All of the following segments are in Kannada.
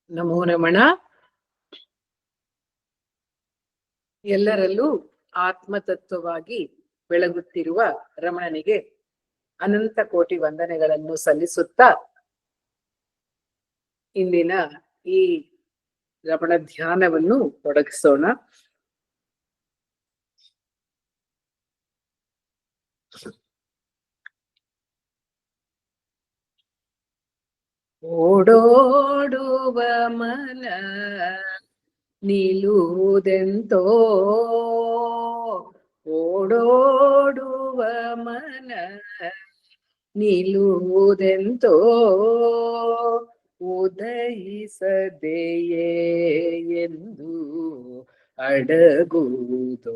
ನಮೋ ರಮಣ. ಎಲ್ಲರಲ್ಲೂ ಆತ್ಮತತ್ವವಾಗಿ ಬೆಳಗುತ್ತಿರುವ ರಮಣನಿಗೆ ಅನಂತ ಕೋಟಿ ವಂದನೆಗಳನ್ನು ಸಲ್ಲಿಸುತ್ತಾ ಇಂದಿನ ಈ ರಮಣ ಧ್ಯಾನವನ್ನು ತೊಡಗಿಸೋಣ. ಓಡೋಡುವ ಮನ ನಿಲ್ಲುವುದೆಂತೋ, ಓಡೋಡುವ ಮನ ನಿಲ್ಲುವುದೆಂತೋ, ಉದಯಿಸದೆಯೇ ಎಂದು ಅಡಗುವುದು.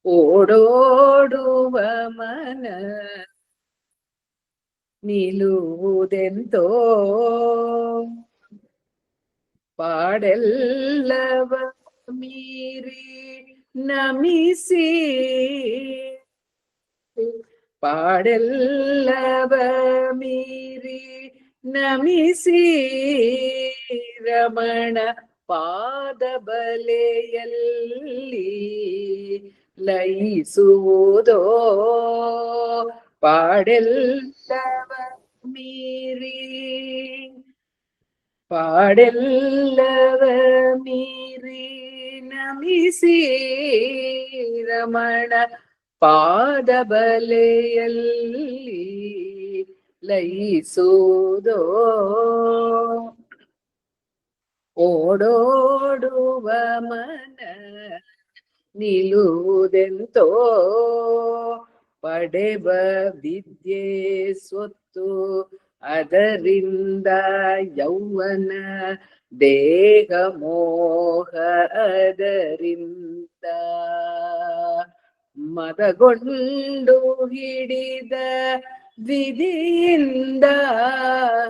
ಓಡೋಡುವ ಮನ ನಿಲ್ಲುವುದೆಂತೋ, ಪಾಡೆಲ್ಲವ ಮೀರಿ ನಮಿಸಿ, ಪಾಡೆಲ್ಲವ ಮೀರಿ ನಮಿಸಿ ರಮಣ ಪಾದ ಬಲೆಯಲ್ಲಿ ಲಯಿಸುವುದೋ. ಪಾಡೆಲ್ಲವ ಮೀರಿ, ಪಾಡೆಲ್ಲವ ಮೀರಿ ನಮಿಸಿ ರಮಣ ಪಾದ ಬಲೆಯಲ್ಲಿ ಲಯಿಸುವುದೋ. ಓಡೋಡುವ ಮನ ನಿಲ್ಲುವುದೆಂತೋ, ಪಡೆವ ವಿದ್ಯೆ ಸ್ವತ್ತು ಅದರಿಂದ ಯೌವನ ದೇಹ ಮೋಹ ಅದರಿಂದ ಮದಗೊಂಡು ಹಿಡಿದ ವಿಧಿಯಿಂದ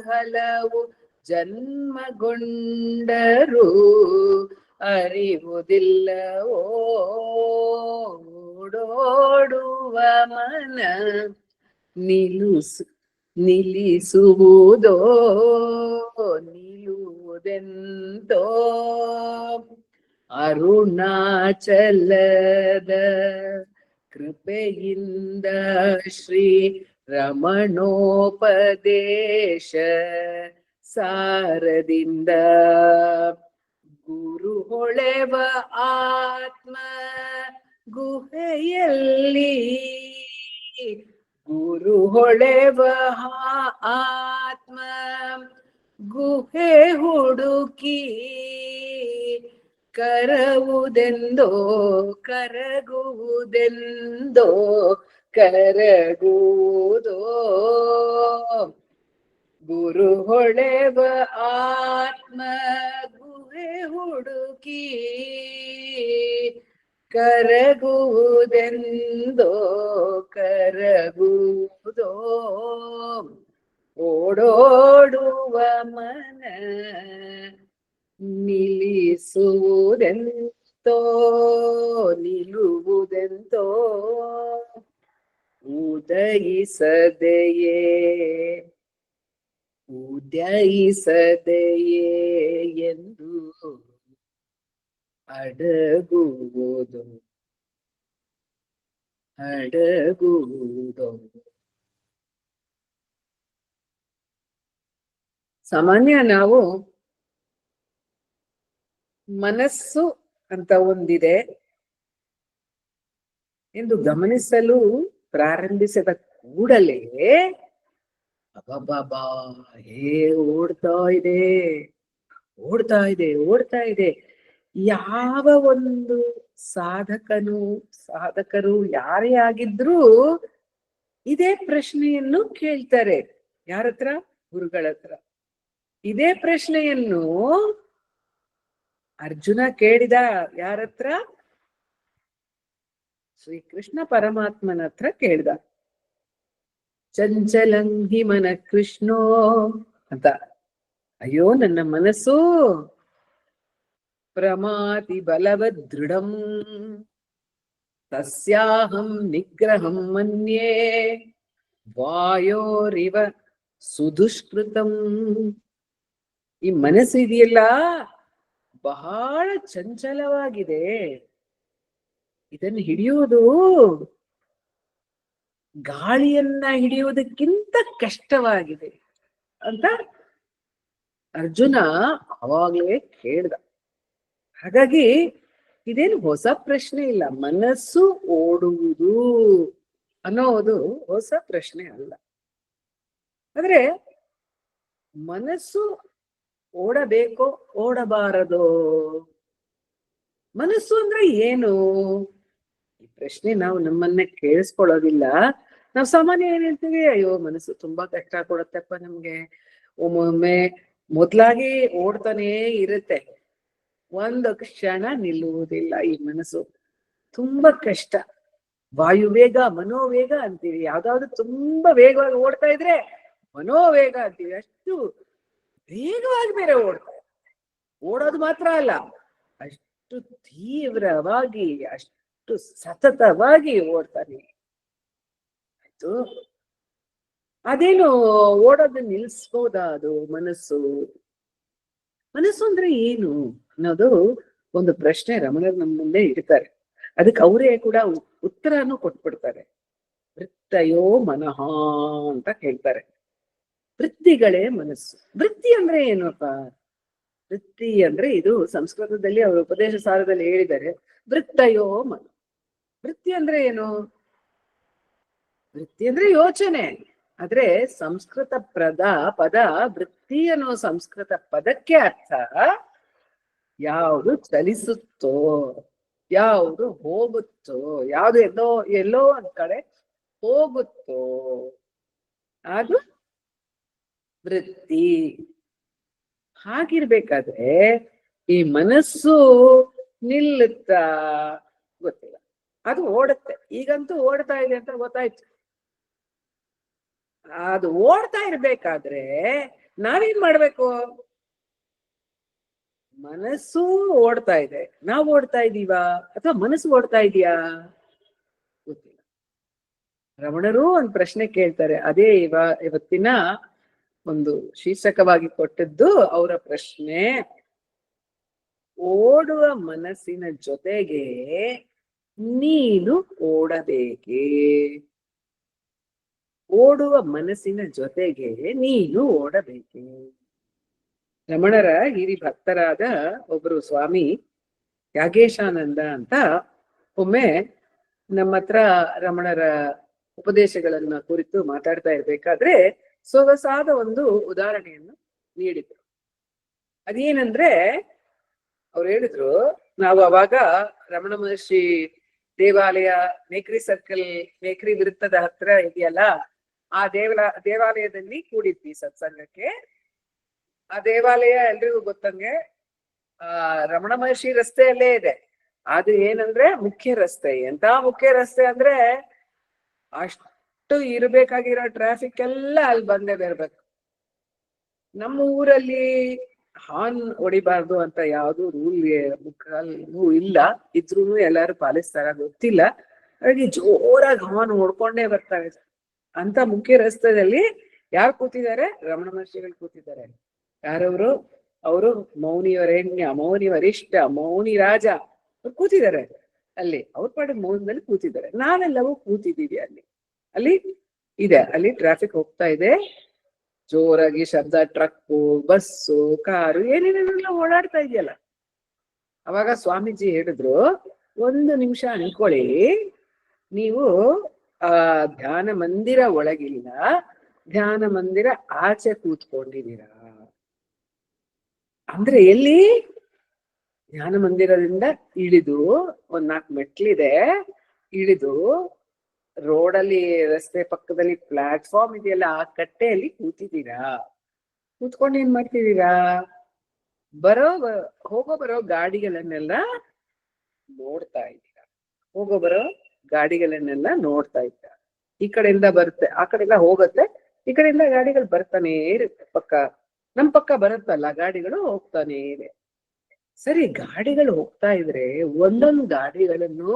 ಹಲವು ಜನ್ಮಗೊಂಡರೂ ಅರಿವುದಿಲ್ಲವೋ. ಓಡೋಡುವ ಮನ ನಿಲ್ಲಿಸುವುದೋ, ನಿಲ್ಲುವುದೆಂತೋ, ಅರುಣಾಚಲದ ಕೃಪೆಯಿಂದ ಶ್ರೀ ರಮಣೋಪದೇಶ ಸಾರದಿಂದ ಗುರು ಹೊಳೆವ ಆತ್ಮ ಗುಹೆಯಲ್ಲಿ, ಗುರು ಹೊಳೆವ ಆತ್ಮ ಗುಹೆ ಹುಡುಕಿ ಕರಗುವುದೆಂದೋ, ಕರಗುವುದೆಂದೋ, ಕರಗುವುದೋ. ಗುರು ಹೊಳೆವ ಆತ್ಮ ಗುಹೆ ಹುಡುಕಿ ಕರಗುವುದೆಂದೋ, ಕರಗುವುದೋ. ಓಡೋಡುವ ಮನ ನಿಲ್ಲಿಸುವುದೆಂತೋ, ನಿಲ್ಲುವುದೆಂತೋ, ಉದಯಿಸದೆಯೇ, ಉದಯಿಸದೆಯೇ ಎಂದು ಅಡಗುವುದು, ಅಡಗುವುದು. ಸಾಮಾನ್ಯ ನಾವು ಮನಸ್ಸು ಅಂತ ಒಂದಿದೆ ಎಂದು ಗಮನಿಸಲು ಪ್ರಾರಂಭಿಸಿದ ಕೂಡಲೇ ಅಬ್ಬಬ್ಬಾ ಹೇ ಓಡ್ತಾ ಇದೆ, ಓಡ್ತಾ ಇದೆ, ಓಡ್ತಾ ಇದೆ. ಯಾವ ಒಂದು ಸಾಧಕರು ಯಾರೇ ಆಗಿದ್ರೂ ಇದೇ ಪ್ರಶ್ನೆಯನ್ನು ಕೇಳ್ತಾರೆ. ಯಾರತ್ರ? ಗುರುಗಳ ಹತ್ರ. ಇದೇ ಪ್ರಶ್ನೆಯನ್ನು ಅರ್ಜುನ ಕೇಳಿದ. ಯಾರತ್ರ? ಶ್ರೀಕೃಷ್ಣ ಪರಮಾತ್ಮನ ಹತ್ರ ಕೇಳ್ದ. ಚಂಚಲಂಹಿ ಮನ ಕೃಷ್ಣೋ ಅಂತ. ಅಯ್ಯೋ ನನ್ನ ಮನಸ್ಸು ಪ್ರಮಾತಿ ಬಲವದ್ ದೃಢಂ ತಸ್ಯಾಹಂ ನಿಗ್ರಹಂ ಮನ್ಯೇ ವಾಯೋರಿವ ಸುದುಷ್ಕೃತಂ. ಈ ಮನಸ್ಸು ಇದೆಯಲ್ಲ ಬಹಳ ಚಂಚಲವಾಗಿದೆ. ಇದನ್ನು ಹಿಡಿಯುವುದು ಗಾಳಿಯನ್ನ ಹಿಡಿಯುವುದಕ್ಕಿಂತ ಕಷ್ಟವಾಗಿದೆ ಅಂತ ಅರ್ಜುನ ಅವಾಗ್ಲೇ ಕೇಳ್ದ. ಹಾಗಾಗಿ ಇದೇನು ಹೊಸ ಪ್ರಶ್ನೆ ಇಲ್ಲ. ಮನಸ್ಸು ಓಡುವುದು ಅನ್ನೋದು ಹೊಸ ಪ್ರಶ್ನೆ ಅಲ್ಲ. ಆದ್ರೆ ಮನಸ್ಸು ಓಡಬೇಕೋ ಓಡಬಾರದೋ? ಮನಸ್ಸು ಅಂದ್ರೆ ಏನು? ಈ ಪ್ರಶ್ನೆ ನಾವು ನಮ್ಮನ್ನೇ ಕೇಳಿಸ್ಕೊಳ್ಳೋದಿಲ್ಲ. ನಾವು ಸಾಮಾನ್ಯ ಏನ್ ಹೇಳ್ತೀವಿ, ಅಯ್ಯೋ ಮನಸ್ಸು ತುಂಬಾ ಕಷ್ಟ ಕೊಡುತ್ತಪ್ಪ ನಮ್ಗೆ. ಒಮ್ಮೊಮ್ಮೆ ಮೊದ್ಲಾಗಿ ಓಡ್ತಾನೇ ಇರುತ್ತೆ, ಒಂದು ಕ್ಷಣ ನಿಲ್ಲುವುದಿಲ್ಲ ಈ ಮನಸ್ಸು. ತುಂಬಾ ಕಷ್ಟ. ವಾಯುವೇಗ ಮನೋವೇಗ ಅಂತೀವಿ. ಯಾವ್ದಾದ್ರು ತುಂಬಾ ವೇಗವಾಗಿ ಓಡ್ತಾ ಇದ್ರೆ ಮನೋವೇಗ ಅಂತೀವಿ. ಅಷ್ಟು ವೇಗವಾಗಿ ಬೇರೆ ಓಡೋದು ಮಾತ್ರ ಅಲ್ಲ, ಅಷ್ಟು ತೀವ್ರವಾಗಿ, ಅಷ್ಟು ಸತತವಾಗಿ ಓಡ್ತಾನೆ. ಆಯ್ತು, ಅದೇನು ಓಡೋದು ನಿಲ್ಸ್ಬೋದಾ? ಅದು ಮನಸ್ಸು ಅಂದ್ರೆ ಏನು ಅನ್ನೋದು ಒಂದು ಪ್ರಶ್ನೆ ರಮಣರು ನಮ್ಮ ಮುಂದೆ ಇಡ್ತಾರೆ. ಅದಕ್ಕೆ ಅವರೇ ಕೂಡ ಉತ್ತರನು ಕೊಟ್ಬಿಡ್ತಾರೆ. ವೃತ್ತಯೋ ಮನಃ ಅಂತ ಹೇಳ್ತಾರೆ. ವೃತ್ತಿಗಳೇ ಮನಸ್ಸು. ವೃತ್ತಿ ಅಂದ್ರೆ ಏನಪ್ಪ? ವೃತ್ತಿ ಅಂದ್ರೆ ಇದು ಸಂಸ್ಕೃತದಲ್ಲಿ ಅವರು ಉಪದೇಶ ಸಾರದಲ್ಲಿ ಹೇಳಿದ್ದಾರೆ, ವೃತ್ತಯೋ ಮನ. ವೃತ್ತಿ ಅಂದ್ರೆ ಏನು? ವೃತ್ತಿ ಅಂದ್ರೆ ಯೋಚನೆ. ಆದ್ರೆ ಸಂಸ್ಕೃತ ಪದ ವೃತ್ತಿ ಅನ್ನೋ ಸಂಸ್ಕೃತ ಪದಕ್ಕೆ ಅರ್ಥ ಯಾವುದು ಚಲಿಸುತ್ತೋ, ಯಾವುದು ಹೋಗುತ್ತೋ, ಯಾವುದು ಎಲ್ಲೋ ಒಂದ್ ಕಡೆ ಹೋಗುತ್ತೋ ಅದು ವೃತ್ತಿ. ಹಾಗಿರ್ಬೇಕಾದ್ರೆ ಈ ಮನಸ್ಸು ನಿಲ್ಲುತ್ತಾ? ಗೊತ್ತಿಲ್ಲ. ಅದು ಓಡುತ್ತೆ. ಈಗಂತೂ ಓಡ್ತಾ ಇದೆ ಅಂತ ಗೊತ್ತಾಯ್ತು. ಅದು ಓಡ್ತಾ ಇರ್ಬೇಕಾದ್ರೆ ನಾವೇನ್ ಮಾಡ್ಬೇಕು? ಮನಸ್ಸು ಓಡ್ತಾ ಇದೆ, ನಾವು ಓಡ್ತಾ ಇದೀವಾ ಅಥವಾ ಮನಸ್ಸು ಓಡ್ತಾ ಇದೀಯಾ? ಗೊತ್ತಿಲ್ಲ. ರಮಣರು ಒಂದ್ ಪ್ರಶ್ನೆ ಕೇಳ್ತಾರೆ. ಅದೇ ಇವತ್ತಿನ ಒಂದು ಶೀರ್ಷಕವಾಗಿ ಕೊಟ್ಟದ್ದು ಅವರ ಪ್ರಶ್ನೆ. ಓಡುವ ಮನಸ್ಸಿನ ಜೊತೆಗೆ ನೀನು ಓಡಬೇಕೇ? ಓಡುವ ಮನಸ್ಸಿನ ಜೊತೆಗೆ ನೀನು ಓಡಬೇಕೆ? ರಮಣರ ಹಿರಿ ಭಕ್ತರಾದ ಒಬ್ರು ಸ್ವಾಮಿ ಯಾಗೇಶಾನಂದ ಅಂತ ಒಮ್ಮೆ ನಮ್ಮ ಹತ್ರ ರಮಣರ ಉಪದೇಶಗಳನ್ನ ಕುರಿತು ಮಾತಾಡ್ತಾ ಇರ್ಬೇಕಾದ್ರೆ ಸೊಗಸಾದ ಒಂದು ಉದಾಹರಣೆಯನ್ನು ನೀಡಿದ್ರು. ಅದೇನಂದ್ರೆ, ಅವ್ರು ಹೇಳಿದ್ರು, ನಾವು ಅವಾಗ ರಮಣ ಮಹರ್ಷಿ ದೇವಾಲಯ ಮೇಕ್ರಿ ಸರ್ಕಲ್, ಮೇಕ್ರಿ ವೃತ್ತದ ಹತ್ರ ಇದೆಯಲ್ಲ, ಆ ದೇವಾಲಯದಲ್ಲಿ ಕೂಡಿದ್ವಿ ಸತ್ಸಂಗಕ್ಕೆ. ಆ ದೇವಾಲಯ ಎಲ್ರಿಗೂ ಗೊತ್ತಂಗೆ ರಮಣ ಮಹರ್ಷಿ ರಸ್ತೆಯಲ್ಲೇ ಇದೆ. ಅದು ಏನಂದ್ರೆ ಮುಖ್ಯ ರಸ್ತೆ. ಎಂತ ಮುಖ್ಯ ರಸ್ತೆ ಅಂದ್ರೆ ಅಷ್ಟು ಇರ್ಬೇಕಾಗಿರೋ ಟ್ರಾಫಿಕ್ ಎಲ್ಲ ಅಲ್ಲಿ ಬಂದೇ ಬರ್ಬೇಕು. ನಮ್ಮ ಊರಲ್ಲಿ ಹಾರ್ನ್ ಹೊಡಿಬಾರ್ದು ಅಂತ ಯಾವ್ದು ರೂಲ್ ಇಲ್ಲ. ಇದ್ರೂ ಎಲ್ಲಾರು ಪಾಲಿಸ್ತಾರ ಗೊತ್ತಿಲ್ಲ. ಹಾಗಾಗಿ ಜೋರಾಗಿ ಹಾರ್ನ್ ಹೊಡ್ಕೊಂಡೇ ಬರ್ತಾರೆ. ಅಂತ ಮುಖ್ಯ ರಸ್ತೆಯಲ್ಲಿ ಯಾರು ಕೂತಿದ್ದಾರೆ? ರಮಣ ಮಹರ್ಷಿಗಳು ಕೂತಿದ್ದಾರೆ. ಯಾರವರು? ಅವರು ಮೌನಿವರೇಣ್ಯ, ಮೌನಿ ವರಿಷ್ಠ, ಮೌನಿ ರಾಜ ಕೂತಿದ್ದಾರೆ ಅಲ್ಲಿ. ಅವ್ರ ಪಾಡಿಗೆ ಮೌನದಲ್ಲಿ ಕೂತಿದ್ದಾರೆ. ನಾವೆಲ್ಲವೂ ಕೂತಿದ್ದೀವಿ ಅಲ್ಲಿ ಇದೆ. ಅಲ್ಲಿ ಟ್ರಾಫಿಕ್ ಹೋಗ್ತಾ ಇದೆ, ಜೋರಾಗಿ ಶಬ್ದ, ಟ್ರಕ್ಕು, ಬಸ್ಸು, ಕಾರು ಏನೇನೆಲ್ಲ ಓಡಾಡ್ತಾ ಇದೆಯಲ್ಲ. ಅವಾಗ ಸ್ವಾಮೀಜಿ ಹೇಳಿದ್ರು, 1 ನಿಮಿಷ ಅನ್ಕೊಳ್ಳಿ, ನೀವು ಧ್ಯಾನ ಮಂದಿರ ಒಳಗಿಲ್ಲ, ಧ್ಯಾನ ಮಂದಿರ ಆಚೆ ಕೂತ್ಕೊಂಡಿದ್ದೀರಾ. ಅಂದ್ರೆ ಎಲ್ಲಿ? ಧ್ಯಾನ ಮಂದಿರದಿಂದ ಇಳಿದು 4 ಮೆಟ್ಲಿದೆ, ಇಳಿದು ರೋಡಲ್ಲಿ ರಸ್ತೆ ಪಕ್ಕದಲ್ಲಿ ಪ್ಲಾಟ್ಫಾರ್ಮ್ ಇದೆಯಲ್ಲ, ಆ ಕಟ್ಟೆಯಲ್ಲಿ ಕೂತಿದ್ದೀರಾ. ಕೂತ್ಕೊಂಡು ಏನ್ ಮಾಡ್ತಿದ್ದೀರಾ? ಹೋಗೋ ಬರೋ ಗಾಡಿಗಳನ್ನೆಲ್ಲ ನೋಡ್ತಾ ಇದ್ದೀರಾ. ಹೋಗೋ ಬರೋ ಗಾಡಿಗಳನ್ನೆಲ್ಲ ನೋಡ್ತಾ ಇದ್ದೀರಾ. ಈ ಕಡೆಯಿಂದ ಬರುತ್ತೆ, ಆ ಕಡೆಲ್ಲ ಹೋಗುತ್ತೆ, ಈ ಕಡೆಯಿಂದ ಗಾಡಿಗಳು ಬರ್ತಾನೆ ಇರುತ್ತೆ. ನಮ್ ಪಕ್ಕ ಬರುತ್ತಲ್ಲ ಗಾಡಿಗಳು ಹೋಗ್ತಾನೆ ಇದೆ. ಸರಿ, ಗಾಡಿಗಳು ಹೋಗ್ತಾ ಇದ್ರೆ ಒಂದೊಂದು ಗಾಡಿಗಳನ್ನು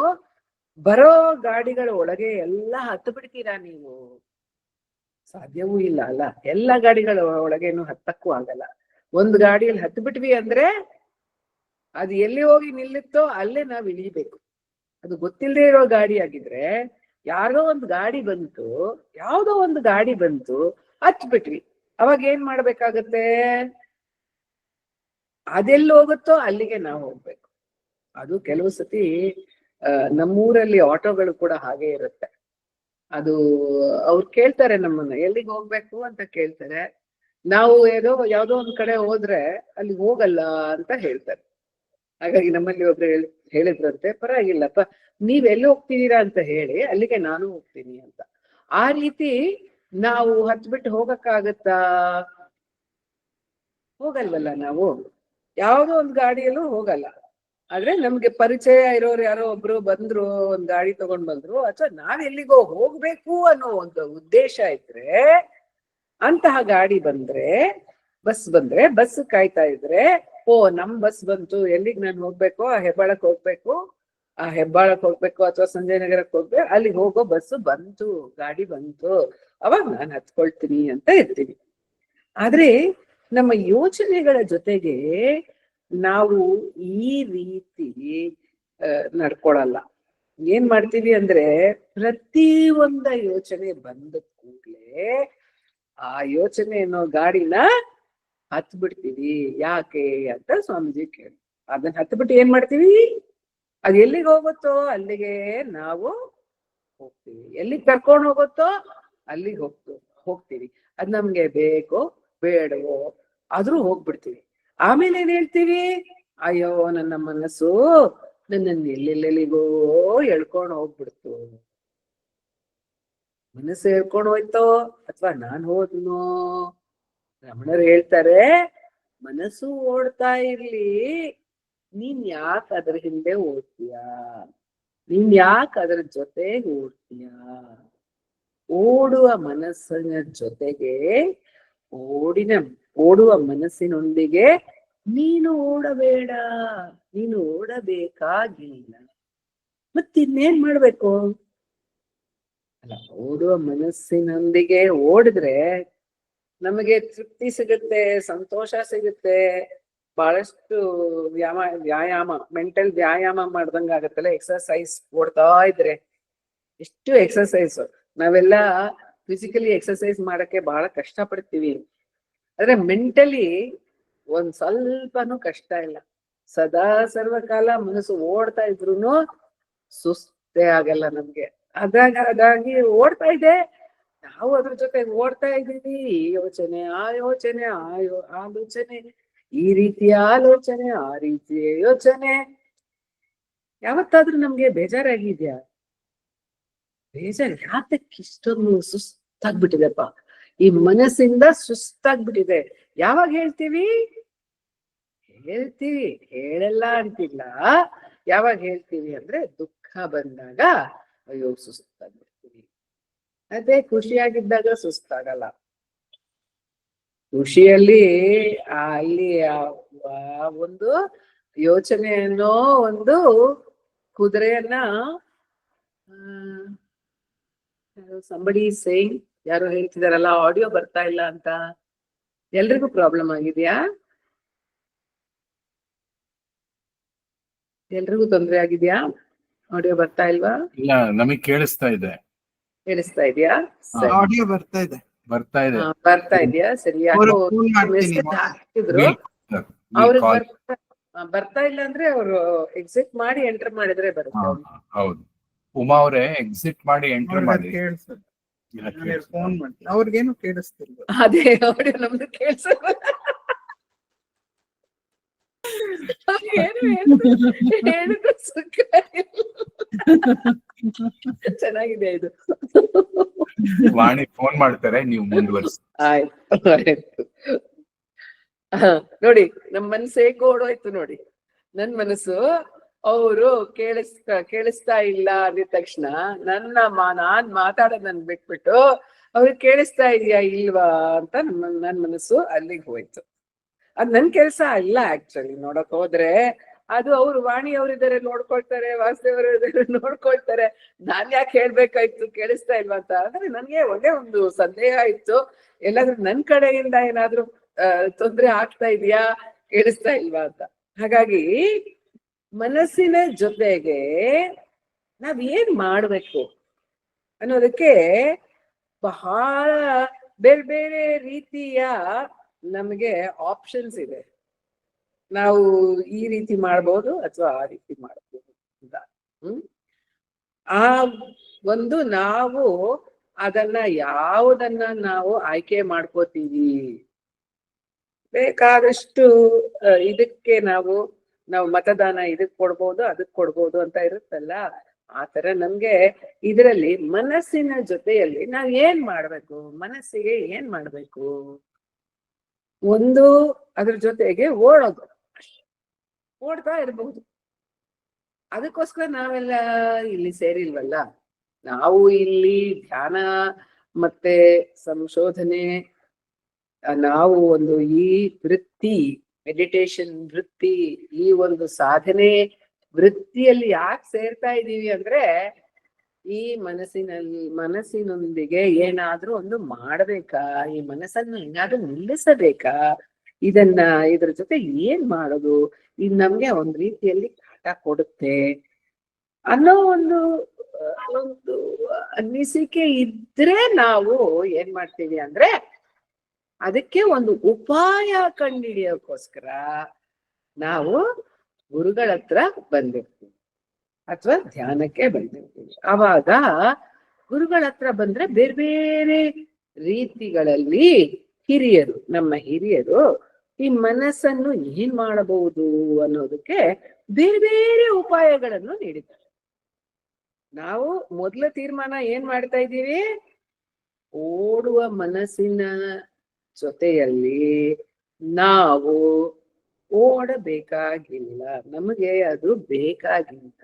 ಬರೋ ಗಾಡಿಗಳ ಒಳಗೆ ಎಲ್ಲ ಹತ್ತು ಬಿಡ್ತೀರಾ ನೀವು? ಸಾಧ್ಯವೂ ಇಲ್ಲ ಅಲ್ಲ. ಎಲ್ಲ ಗಾಡಿಗಳ ಒಳಗೇನು ಹತ್ತಕ್ಕೂ ಆಗಲ್ಲ. ಒಂದ್ ಗಾಡಿಯಲ್ಲಿ ಹತ್ತು ಬಿಟ್ವಿ ಅಂದ್ರೆ ಅದು ಎಲ್ಲಿ ಹೋಗಿ ನಿಲ್ಲುತ್ತೋ ಅಲ್ಲೇ ನಾವ್ ಇಳಿಬೇಕು. ಅದು ಗೊತ್ತಿಲ್ಲದೆ ಇರೋ ಗಾಡಿ ಆಗಿದ್ರೆ ಯಾರೋ ಒಂದು ಗಾಡಿ ಬಂತು, ಯಾವ್ದೋ ಒಂದು ಗಾಡಿ ಬಂತು, ಹತ್ ಬಿಟ್ವಿ, ಅವಾಗ ಏನ್ ಮಾಡ್ಬೇಕಾಗತ್ತೆ? ಅದೆಲ್ಲಿ ಹೋಗುತ್ತೋ ಅಲ್ಲಿಗೆ ನಾವು ಹೋಗ್ಬೇಕು. ಅದು ಕೆಲವು ಸತಿ ನಮ್ಮೂರಲ್ಲಿ ಆಟೋಗಳು ಕೂಡ ಹಾಗೆ ಇರುತ್ತೆ. ಅದು ಅವ್ರು ಕೇಳ್ತಾರೆ ನಮ್ಮನ್ನ, ಎಲ್ಲಿಗೆ ಹೋಗ್ಬೇಕು ಅಂತ ಕೇಳ್ತಾರೆ. ನಾವು ಯಾವ್ದೋ ಒಂದ್ ಕಡೆ ಹೋದ್ರೆ ಅಲ್ಲಿ ಹೋಗಲ್ಲ ಅಂತ ಹೇಳ್ತಾರೆ. ಹಾಗಾಗಿ ನಮ್ಮಲ್ಲಿ ಒಬ್ರು ಹೇಳಿದ್ರಂತೆ, ಪರವಾಗಿಲ್ಲಪ್ಪ, ನೀವ್ ಎಲ್ಲಿ ಹೋಗ್ತಿದ್ದೀರಾ ಅಂತ ಹೇಳಿ, ಅಲ್ಲಿಗೆ ನಾನು ಹೋಗ್ತೀನಿ ಅಂತ. ಆ ರೀತಿ ನಾವು ಹತ್ಬಿಟ್ಟು ಹೋಗಕ್ಕಾಗತ್ತಾ? ಹೋಗಲ್ವಲ್ಲ ನಾವು. ಯಾವ್ದೋ ಒಂದ್ ಗಾಡಿಯಲ್ಲೂ ಹೋಗಲ್ಲ. ಆದ್ರೆ ನಮ್ಗೆ ಪರಿಚಯ ಇರೋರು ಯಾರೋ ಒಬ್ರು ಬಂದ್ರು, ಒಂದ್ ಗಾಡಿ ತಗೊಂಡ್ ಬಂದ್ರು, ಅಥವಾ ನಾವ್ ಎಲ್ಲಿಗೋ ಹೋಗ್ಬೇಕು ಅನ್ನೋ ಒಂದು ಉದ್ದೇಶ ಇದ್ರೆ, ಅಂತಹ ಗಾಡಿ ಬಂದ್ರೆ, ಬಸ್ ಕಾಯ್ತಾ ಇದ್ರೆ, ಓ ನಮ್ ಬಸ್ ಬಂತು, ಎಲ್ಲಿಗ್ ನಾನು ಹೋಗ್ಬೇಕು? ಆ ಹೆಬ್ಬಾಳಕ್ ಹೋಗ್ಬೇಕು ಅಥವಾ ಸಂಜಯ್ ನಗರಕ್ಕೆ ಹೋಗ್ಬೇಕು, ಅಲ್ಲಿಗೆ ಹೋಗೋ ಬಸ್ಸು ಬಂತು, ಗಾಡಿ ಬಂತು, ಅವಾಗ ನಾನು ಹತ್ಕೊಳ್ತೀನಿ ಅಂತ ಇರ್ತೀವಿ. ಆದ್ರೆ ನಮ್ಮ ಯೋಚನೆಗಳ ಜೊತೆಗೆ ನಾವು ಈ ರೀತಿ ನಡ್ಕೊಳಲ್ಲ. ಏನ್ ಮಾಡ್ತೀವಿ ಅಂದ್ರೆ, ಪ್ರತಿ ಒಂದ ಯೋಚನೆ ಬಂದ ಕೂಡ್ಲೆ ಆ ಯೋಚನೆ ಅನ್ನೋ ಗಾಡಿನ ಹತ್ ಬಿಡ್ತೀವಿ. ಯಾಕೆ ಅಂತ ಸ್ವಾಮೀಜಿ ಕೇಳಿ, ಅದನ್ನ ಹತ್ ಬಿಟ್ಟು ಏನ್ ಮಾಡ್ತೀವಿ? ಅದ್ ಎಲ್ಲಿಗೆ ಹೋಗುತ್ತೋ ಅಲ್ಲಿಗೆ ನಾವು ಹೋಗ್ತೀವಿ. ಎಲ್ಲಿಗೆ ಕರ್ಕೊಂಡು ಹೋಗುತ್ತೋ ಅಲ್ಲಿಗೆ ಹೋಗ್ತೀವಿ. ಅದ್ ನಮ್ಗೆ ಬೇಕೋ ಬೇಡವೋ ಆದ್ರೂ ಹೋಗ್ಬಿಡ್ತೀವಿ. ಆಮೇಲೆ ಏನ್ ಹೇಳ್ತೀವಿ? ಅಯ್ಯೋ, ನನ್ನ ಮನಸ್ಸು ನನ್ನನ್ನು ಎಲ್ಲೆಲ್ಲಿಗೋ ಎಳ್ಕೊಂಡು ಹೋಗ್ಬಿಡ್ತು. ಮನಸ್ಸು ಹೇಳ್ಕೊಂಡು ಹೋಯ್ತೋ ಅಥವಾ ನಾನ್ ಹೋದ್ನೋ? ರಮಣರು ಹೇಳ್ತಾರೆ, ಮನಸ್ಸು ಓಡ್ತಾ ಇರ್ಲಿ, ನೀನ್ ಯಾಕೆ ಅದ್ರ ಹಿಂದೆ ಓಡ್ತೀಯ? ನೀನ್ ಯಾಕೆ ಅದ್ರ ಜೊತೆಗೆ ಓಡ್ತೀಯ? ಓಡುವ ಮನಸ್ಸಿನ ಜೊತೆಗೆ ಓಡುವ ಮನಸ್ಸಿನೊಂದಿಗೆ ನೀನು ಓಡಬೇಡ, ನೀನು ಓಡಬೇಕಾಗಿಲ್ಲ. ಮತ್ತಿನ್ನೇನ್ ಮಾಡ್ಬೇಕು? ಅಲ್ಲ, ಓಡುವ ಮನಸ್ಸಿನೊಂದಿಗೆ ಓಡಿದ್ರೆ ನಮಗೆ ತೃಪ್ತಿ ಸಿಗುತ್ತೆ, ಸಂತೋಷ ಸಿಗುತ್ತೆ, ಬಹಳಷ್ಟು ವ್ಯಾಯಾಮ, ಮೆಂಟಲ್ ವ್ಯಾಯಾಮ ಮಾಡ್ದಂಗ ಆಗತ್ತಲ್ಲ. ಎಕ್ಸರ್ಸೈಸ್ ಓಡ್ತಾ ಇದ್ರೆ ಎಷ್ಟು ಎಕ್ಸರ್ಸೈಸ್. ನಾವೆಲ್ಲ ಫಿಸಿಕಲಿ ಎಕ್ಸರ್ಸೈಸ್ ಮಾಡಕ್ಕೆ ಬಹಳ ಕಷ್ಟ ಪಡ್ತೀವಿ, ಆದ್ರೆ ಮೆಂಟಲಿ ಒಂದ್ ಸ್ವಲ್ಪನೂ ಕಷ್ಟ ಇಲ್ಲ. ಸದಾ ಸರ್ವಕಾಲ ಮನಸ್ಸು ಓಡ್ತಾ ಇದ್ರು ಸುಸ್ತೇ ಆಗಲ್ಲ ನಮ್ಗೆ. ಹಾಗಾಗಿ ಓಡ್ತಾ ಇದೆ, ನಾವು ಅದ್ರ ಜೊತೆ ಓಡ್ತಾ ಇದ್ದೀವಿ. ಈ ಯೋಚನೆ, ಆ ಯೋಚನೆ, ಆಲೋಚನೆ, ಈ ರೀತಿಯ ಆಲೋಚನೆ, ಆ ರೀತಿಯ ಯೋಚನೆ. ಯಾವತ್ತಾದ್ರೂ ನಮ್ಗೆ ಬೇಜಾರಾಗಿದ್ಯಾ? ಬೇಜಾರು ಯಾತಕ್ಕೆ ಇಷ್ಟೊಂದು ಸುಸ್ತಾಗ್ಬಿಟ್ಟಿದೆಪ್ಪ? ಈ ಮನಸ್ಸಿಂದ ಸುಸ್ತಾಗ್ಬಿಟ್ಟಿದೆ. ಯಾವಾಗ ಹೇಳ್ತೀವಿ? ಹೇಳಲ್ಲ ಅಂತಿಲ್ಲ. ಯಾವಾಗ ಹೇಳ್ತೀವಿ ಅಂದ್ರೆ, ದುಃಖ ಬಂದಾಗ ಅಯ್ಯೋ ಸುಸ್ತಾಗ್ಬಿಡ್ತೀವಿ. ಅದೇ ಖುಷಿಯಾಗಿದ್ದಾಗ ಸುಸ್ತಾಗಲ್ಲ. ಖುಷಿಯಲ್ಲಿ ಅಲ್ಲಿ ಒಂದು ಯೋಚನೆ ಅನ್ನೋ ಒಂದು ಕುದುರೆಯನ್ನ ಸಂಬಡಿ ಸೇಯಿಂಗ್, ಯಾರೋ ಹೇಳ್ತಿದಾರಲ್ಲ, ಆಡಿಯೋ ಬರ್ತಾ ಇಲ್ಲ ಅಂತ. ಎಲ್ರಿಗೂ ಪ್ರಾಬ್ಲಮ್ ಆಗಿದ್ಯಾ? ಎಲ್ರಿಗೂ ತೊಂದ್ರೆ ಆಗಿದ್ಯಾ? ಆಡಿಯೋ ಬರ್ತಾ ಇಲ್ವಾ? ಇಲ್ಲ, ನಮಗ್ ಕೇಳಿಸ್ತಾ ಇದೆ. ಕೇಳಿಸ್ತಾ ಇದೆಯಾ? ಆಡಿಯೋ ಬರ್ತಾ ಇದೆ. ಬರ್ತಾ ಇದೆಯಾ? ಸರಿ. ಯಾಕೋ ಮೆಸೇಜ್ ಹಾಕಿದ್ರು, ಅವ್ರಿಗೆ ಬರ್ತಾ ಇಲ್ಲ ಅಂದ್ರೆ ಅವರು ಎಕ್ಸಿಟ್ ಮಾಡಿ ಎಂಟರ್ ಮಾಡಿದ್ರೆ ಬರುತ್ತೆ. ಹೌದು, ಉಮಾ ಅವರೇ ಎಕ್ಸಿಟ್ ಮಾಡಿ ಎಂಟರ್ ಮಾಡಿ. ಫೋನ್ ಮಾಡ್ತೀನಿ, ಅವ್ರಿಗೇನು ಕೇಳಿಸ್ತಿಲ್ಲ. ಅದೇ ಆಡಿಯೋ ನಮ್ದು ಕೇಳಿಸಲ್ಲ. ಹೇಳಿದ್ರು ಸುಖ. ಚೆನ್ನಾಗಿದೆ ಇದು. ವಾಣಿ ಫೋನ್ ಮಾಡ್ತಾರೆ, ನೀವು ಮುಂದುವರಿಸಿ. ಆಯ್ತು. ನೋಡಿ, ನಮ್ ಮನಸ್ಸು ಹೇಗೆ ಓಡೋಯ್ತು ನೋಡಿ. ನನ್ ಮನಸ್ಸು ಅವರು ಕೇಳಿಸ್ತಾ ಇಲ್ಲ ಅಂದಿದ ತಕ್ಷಣ ನಾನ್ ಮಾತಾಡೋದ್ ನನ್ ಬಿಟ್ಬಿಟ್ಟು ಅವ್ರಿಗೆ ಕೇಳಿಸ್ತಾ ಇದೆಯಾ ಇಲ್ವಾ ಅಂತ ನನ್ ಮನಸ್ಸು ಅಲ್ಲಿಗೆ ಹೋಯ್ತು. ಅದ್ ನನ್ ಕೆಲ್ಸ ಇಲ್ಲ ಆಕ್ಚುಲಿ. ನೋಡಕ್ ಹೋದ್ರೆ ಅದು ಅವ್ರು ವಾಣಿ ಅವ್ರಿದ್ದಾರೆ ನೋಡ್ಕೊಳ್ತಾರೆ, ವಾಸುದೇವರು ಇದಾರೆ ನೋಡ್ಕೊಳ್ತಾರೆ. ನಾನ್ ಯಾಕೆ ಹೇಳ್ಬೇಕಾಯ್ತು ಕೇಳಿಸ್ತಾ ಇಲ್ವಾ ಅಂತ. ಅಂದ್ರೆ ನನ್ಗೆ ಒಂದೇ ಒಂದು ಸಂದೇಹ ಇತ್ತು, ಎಲ್ಲಾದ್ರೂ ನನ್ ಕಡೆಯಿಂದ ಏನಾದ್ರು ತೊಂದ್ರೆ ಆಗ್ತಾ ಇದೆಯಾ, ಕೇಳಿಸ್ತಾ ಇಲ್ವಾ ಅಂತ. ಹಾಗಾಗಿ ಮನಸ್ಸಿನ ಜೊತೆಗೆ ನಾವ್ ಏನ್ ಮಾಡ್ಬೇಕು ಅನ್ನೋದಕ್ಕೆ ಬಹಳ ಬೇರೆ ಬೇರೆ ರೀತಿಯ ನಮಗೆ ಆಪ್ಷನ್ಸ್ ಇದೆ. ನಾವು ಈ ರೀತಿ ಮಾಡ್ಬೋದು ಅಥವಾ ಆ ರೀತಿ ಮಾಡ್ಬೋದು ಅಂತ. ಆ ಒಂದು ನಾವು ಅದನ್ನ ಯಾವುದನ್ನ ನಾವು ಆಯ್ಕೆ ಮಾಡ್ಕೋತೀವಿ, ಬೇಕಾದಷ್ಟು ಇದಕ್ಕೆ ನಾವು ಮತದಾನ ಇದಕ್ ಕೊಡ್ಬೋದು ಅದಕ್ ಕೊಡ್ಬೋದು ಅಂತ ಇರುತ್ತಲ್ಲ, ಆತರ ನಮ್ಗೆ ಇದರಲ್ಲಿ ಮನಸ್ಸಿನ ಜೊತೆಯಲ್ಲಿ ನಾವ್ ಏನ್ ಮಾಡ್ಬೇಕು, ಮನಸ್ಸಿಗೆ ಏನ್ ಮಾಡ್ಬೇಕು, ಒಂದು ಅದ್ರ ಜೊತೆಗೆ ಓಡ್ತಾ ಇರ್ಬಹುದು. ಅದಕ್ಕೋಸ್ಕರ ನಾವೆಲ್ಲ ಇಲ್ಲಿ ಸೇರಿಲ್ವಲ್ಲ. ನಾವು ಇಲ್ಲಿ ಧ್ಯಾನ ಮತ್ತೆ ಸಂಶೋಧನೆ, ನಾವು ಒಂದು ಈ ವೃತ್ತಿ, ಮೆಡಿಟೇಷನ್ ವೃತ್ತಿ, ಈ ಒಂದು ಸಾಧನೆ ವೃತ್ತಿಯಲ್ಲಿ ಯಾಕೆ ಸೇರ್ತಾ ಇದ್ದೀವಿ ಅಂದ್ರೆ, ಈ ಮನಸ್ಸಿನೊಂದಿಗೆ ಏನಾದ್ರೂ ಒಂದು ಮಾಡ್ಬೇಕಾ, ಈ ಮನಸ್ಸನ್ನು ಏನಾದ್ರೂ ನಿಲ್ಲಿಸಬೇಕಾ, ಇದ್ರ ಜೊತೆ ಏನ್ ಮಾಡೋದು, ಇದು ನಮ್ಗೆ ಒಂದ್ ರೀತಿಯಲ್ಲಿ ಕಾಟ ಕೊಡುತ್ತೆ ಅನ್ನೋ ಒಂದು ಅನಿಸಿಕೆ ಇದ್ರೆ ನಾವು ಏನ್ ಮಾಡ್ತೀವಿ ಅಂದ್ರೆ, ಅದಕ್ಕೆ ಒಂದು ಉಪಾಯ ಕಂಡುಹಿಡಿಯೋಕ್ಕೋಸ್ಕರ ನಾವು ಗುರುಗಳ ಹತ್ರ ಬಂದಿರ್ತೀವಿ ಅಥವಾ ಧ್ಯಾನಕ್ಕೆ ಬಂದಿರ್ತೀವಿ. ಆವಾಗ ಗುರುಗಳ ಹತ್ರ ಬಂದ್ರೆ ಬೇರೆ ಬೇರೆ ರೀತಿಗಳಲ್ಲಿ ನಮ್ಮ ಹಿರಿಯರು ಈ ಮನಸ್ಸನ್ನು ಏನ್ ಮಾಡಬಹುದು ಅನ್ನೋದಕ್ಕೆ ಬೇರೆ ಬೇರೆ ಉಪಾಯಗಳನ್ನು ನೀಡಿದ್ದಾರೆ. ನಾವು ಮೊದಲ ತೀರ್ಮಾನ ಏನ್ ಮಾಡ್ತಾ ಇದ್ದೀವಿ, ಓಡುವ ಮನಸ್ಸಿನ ಜೊತೆಯಲ್ಲಿ ನಾವು ಓಡಬೇಕಾಗಿಲ್ಲ, ನಮಗೆ ಅದು ಬೇಕಾಗಿಲ್ಲ.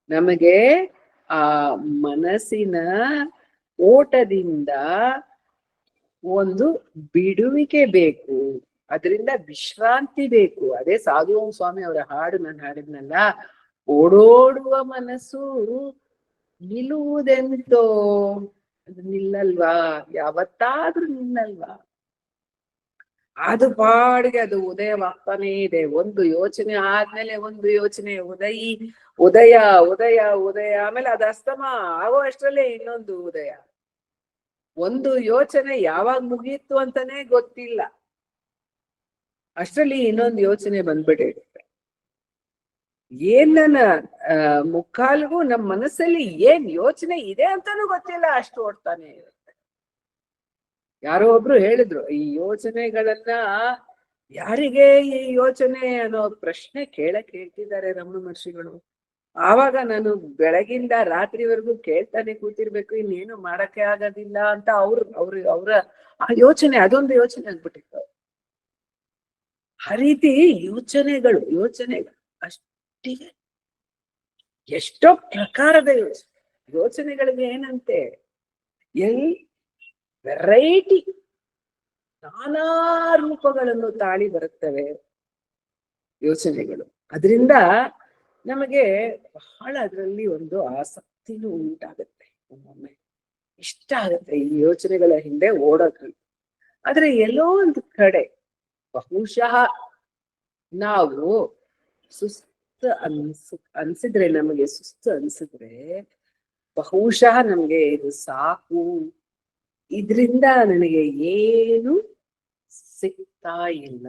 ನಮಗೆ ಆ ಮನಸ್ಸಿನ ಓಟದಿಂದ ಒಂದು ಬಿಡುವಿಕೆ ಬೇಕು, ಅದರಿಂದ ವಿಶ್ರಾಂತಿ ಬೇಕು. ಅದೇ ಸಾಧು ಸ್ವಾಮಿ ಅವರ ಹಾಡು ನಾನು ಹಾಡಿದ್ನಲ್ಲ, ಓಡೋಡುವ ಮನಸ್ಸು ನಿಲ್ಲುವುದೆಂತೋ, ಅದು ನಿಲ್ಲಲ್ವಾ, ಯಾವತ್ತಾದ್ರೂ ನಿಲ್ಲಲ್ವಾ, ಅದು ಪಾಡಿಗೆ ಅದು ಉದಯವಾಗ್ತಾನೇ ಇದೆ. ಒಂದು ಯೋಚನೆ ಆದ್ಮೇಲೆ ಒಂದು ಯೋಚನೆ, ಉದಯ ಆಮೇಲೆ ಅದು ಅಸ್ತಮ ಆಗೋ ಅಷ್ಟರಲ್ಲೇ ಇನ್ನೊಂದು ಉದಯ. ಒಂದು ಯೋಚನೆ ಯಾವಾಗ ಮುಗಿಯಿತು ಅಂತಾನೆ ಗೊತ್ತಿಲ್ಲ, ಅಷ್ಟರಲ್ಲಿ ಇನ್ನೊಂದು ಯೋಚನೆ ಬಂದ್ಬಿಟ್ಟಿರುತ್ತೆ. ನನ್ನ ಮುಕ್ಕಾಲ್ಗೂ ನಮ್ಮ ಮನಸ್ಸಲ್ಲಿ ಏನ್ ಯೋಚನೆ ಇದೆ ಅಂತಾನೂ ಗೊತ್ತಿಲ್ಲ, ಅಷ್ಟು ಓಡ್ತಾನೆ ಇರುತ್ತೆ. ಯಾರೋ ಒಬ್ರು ಹೇಳಿದ್ರು, ಈ ಯೋಚನೆಗಳನ್ನ ಯಾರಿಗೆ ಈ ಯೋಚನೆ ಅನ್ನೋ ಪ್ರಶ್ನೆ ಕೇಳ್ತಿದ್ದಾರೆ ರಮಣ ಮಹರ್ಷಿಗಳು. ಆವಾಗ ನಾನು ಬೆಳಗಿಂದ ರಾತ್ರಿವರೆಗೂ ಕೇಳ್ತಾನೆ ಕೂತಿರ್ಬೇಕು, ಇನ್ನೇನು ಮಾಡಕ್ಕೆ ಆಗೋದಿಲ್ಲ ಅಂತ ಅವ್ರ ಆ ಯೋಚನೆ, ಅದೊಂದು ಯೋಚನೆ ಆಗ್ಬಿಟ್ಟಿತ್ತು. ಆ ರೀತಿ ಯೋಚನೆಗಳು ಅಷ್ಟಿಗೆ ಎಷ್ಟೋ ಪ್ರಕಾರದ ಯೋಚನೆಗಳಿಗೆ ಏನಂತೆ, ವೆರೈಟಿ ನಾನಾ ರೂಪಗಳನ್ನು ತಾಳಿ ಬರುತ್ತವೆ ಯೋಚನೆಗಳು. ಅದರಿಂದ ನಮಗೆ ಬಹಳ ಅದರಲ್ಲಿ ಒಂದು ಆಸಕ್ತಿನೂ ಉಂಟಾಗುತ್ತೆ, ಒಮ್ಮೊಮ್ಮೆ ಇಷ್ಟ ಆಗುತ್ತೆ ಈ ಯೋಚನೆಗಳ ಹಿಂದೆ ಓಡೋದು. ಆದ್ರೆ ಎಲ್ಲೋ ಒಂದು ಕಡೆ ಬಹುಶಃ ನಾವು ಅನ್ಸಿದ್ರೆ ನಮಗೆ ಸುಸ್ತು ಅನ್ಸಿದ್ರೆ ಬಹುಶಃ ನಮ್ಗೆ ಇದು ಸಾಕು, ಇದ್ರಿಂದ ನನಗೆ ಏನು ಸಿಗ್ತಾ ಇಲ್ಲ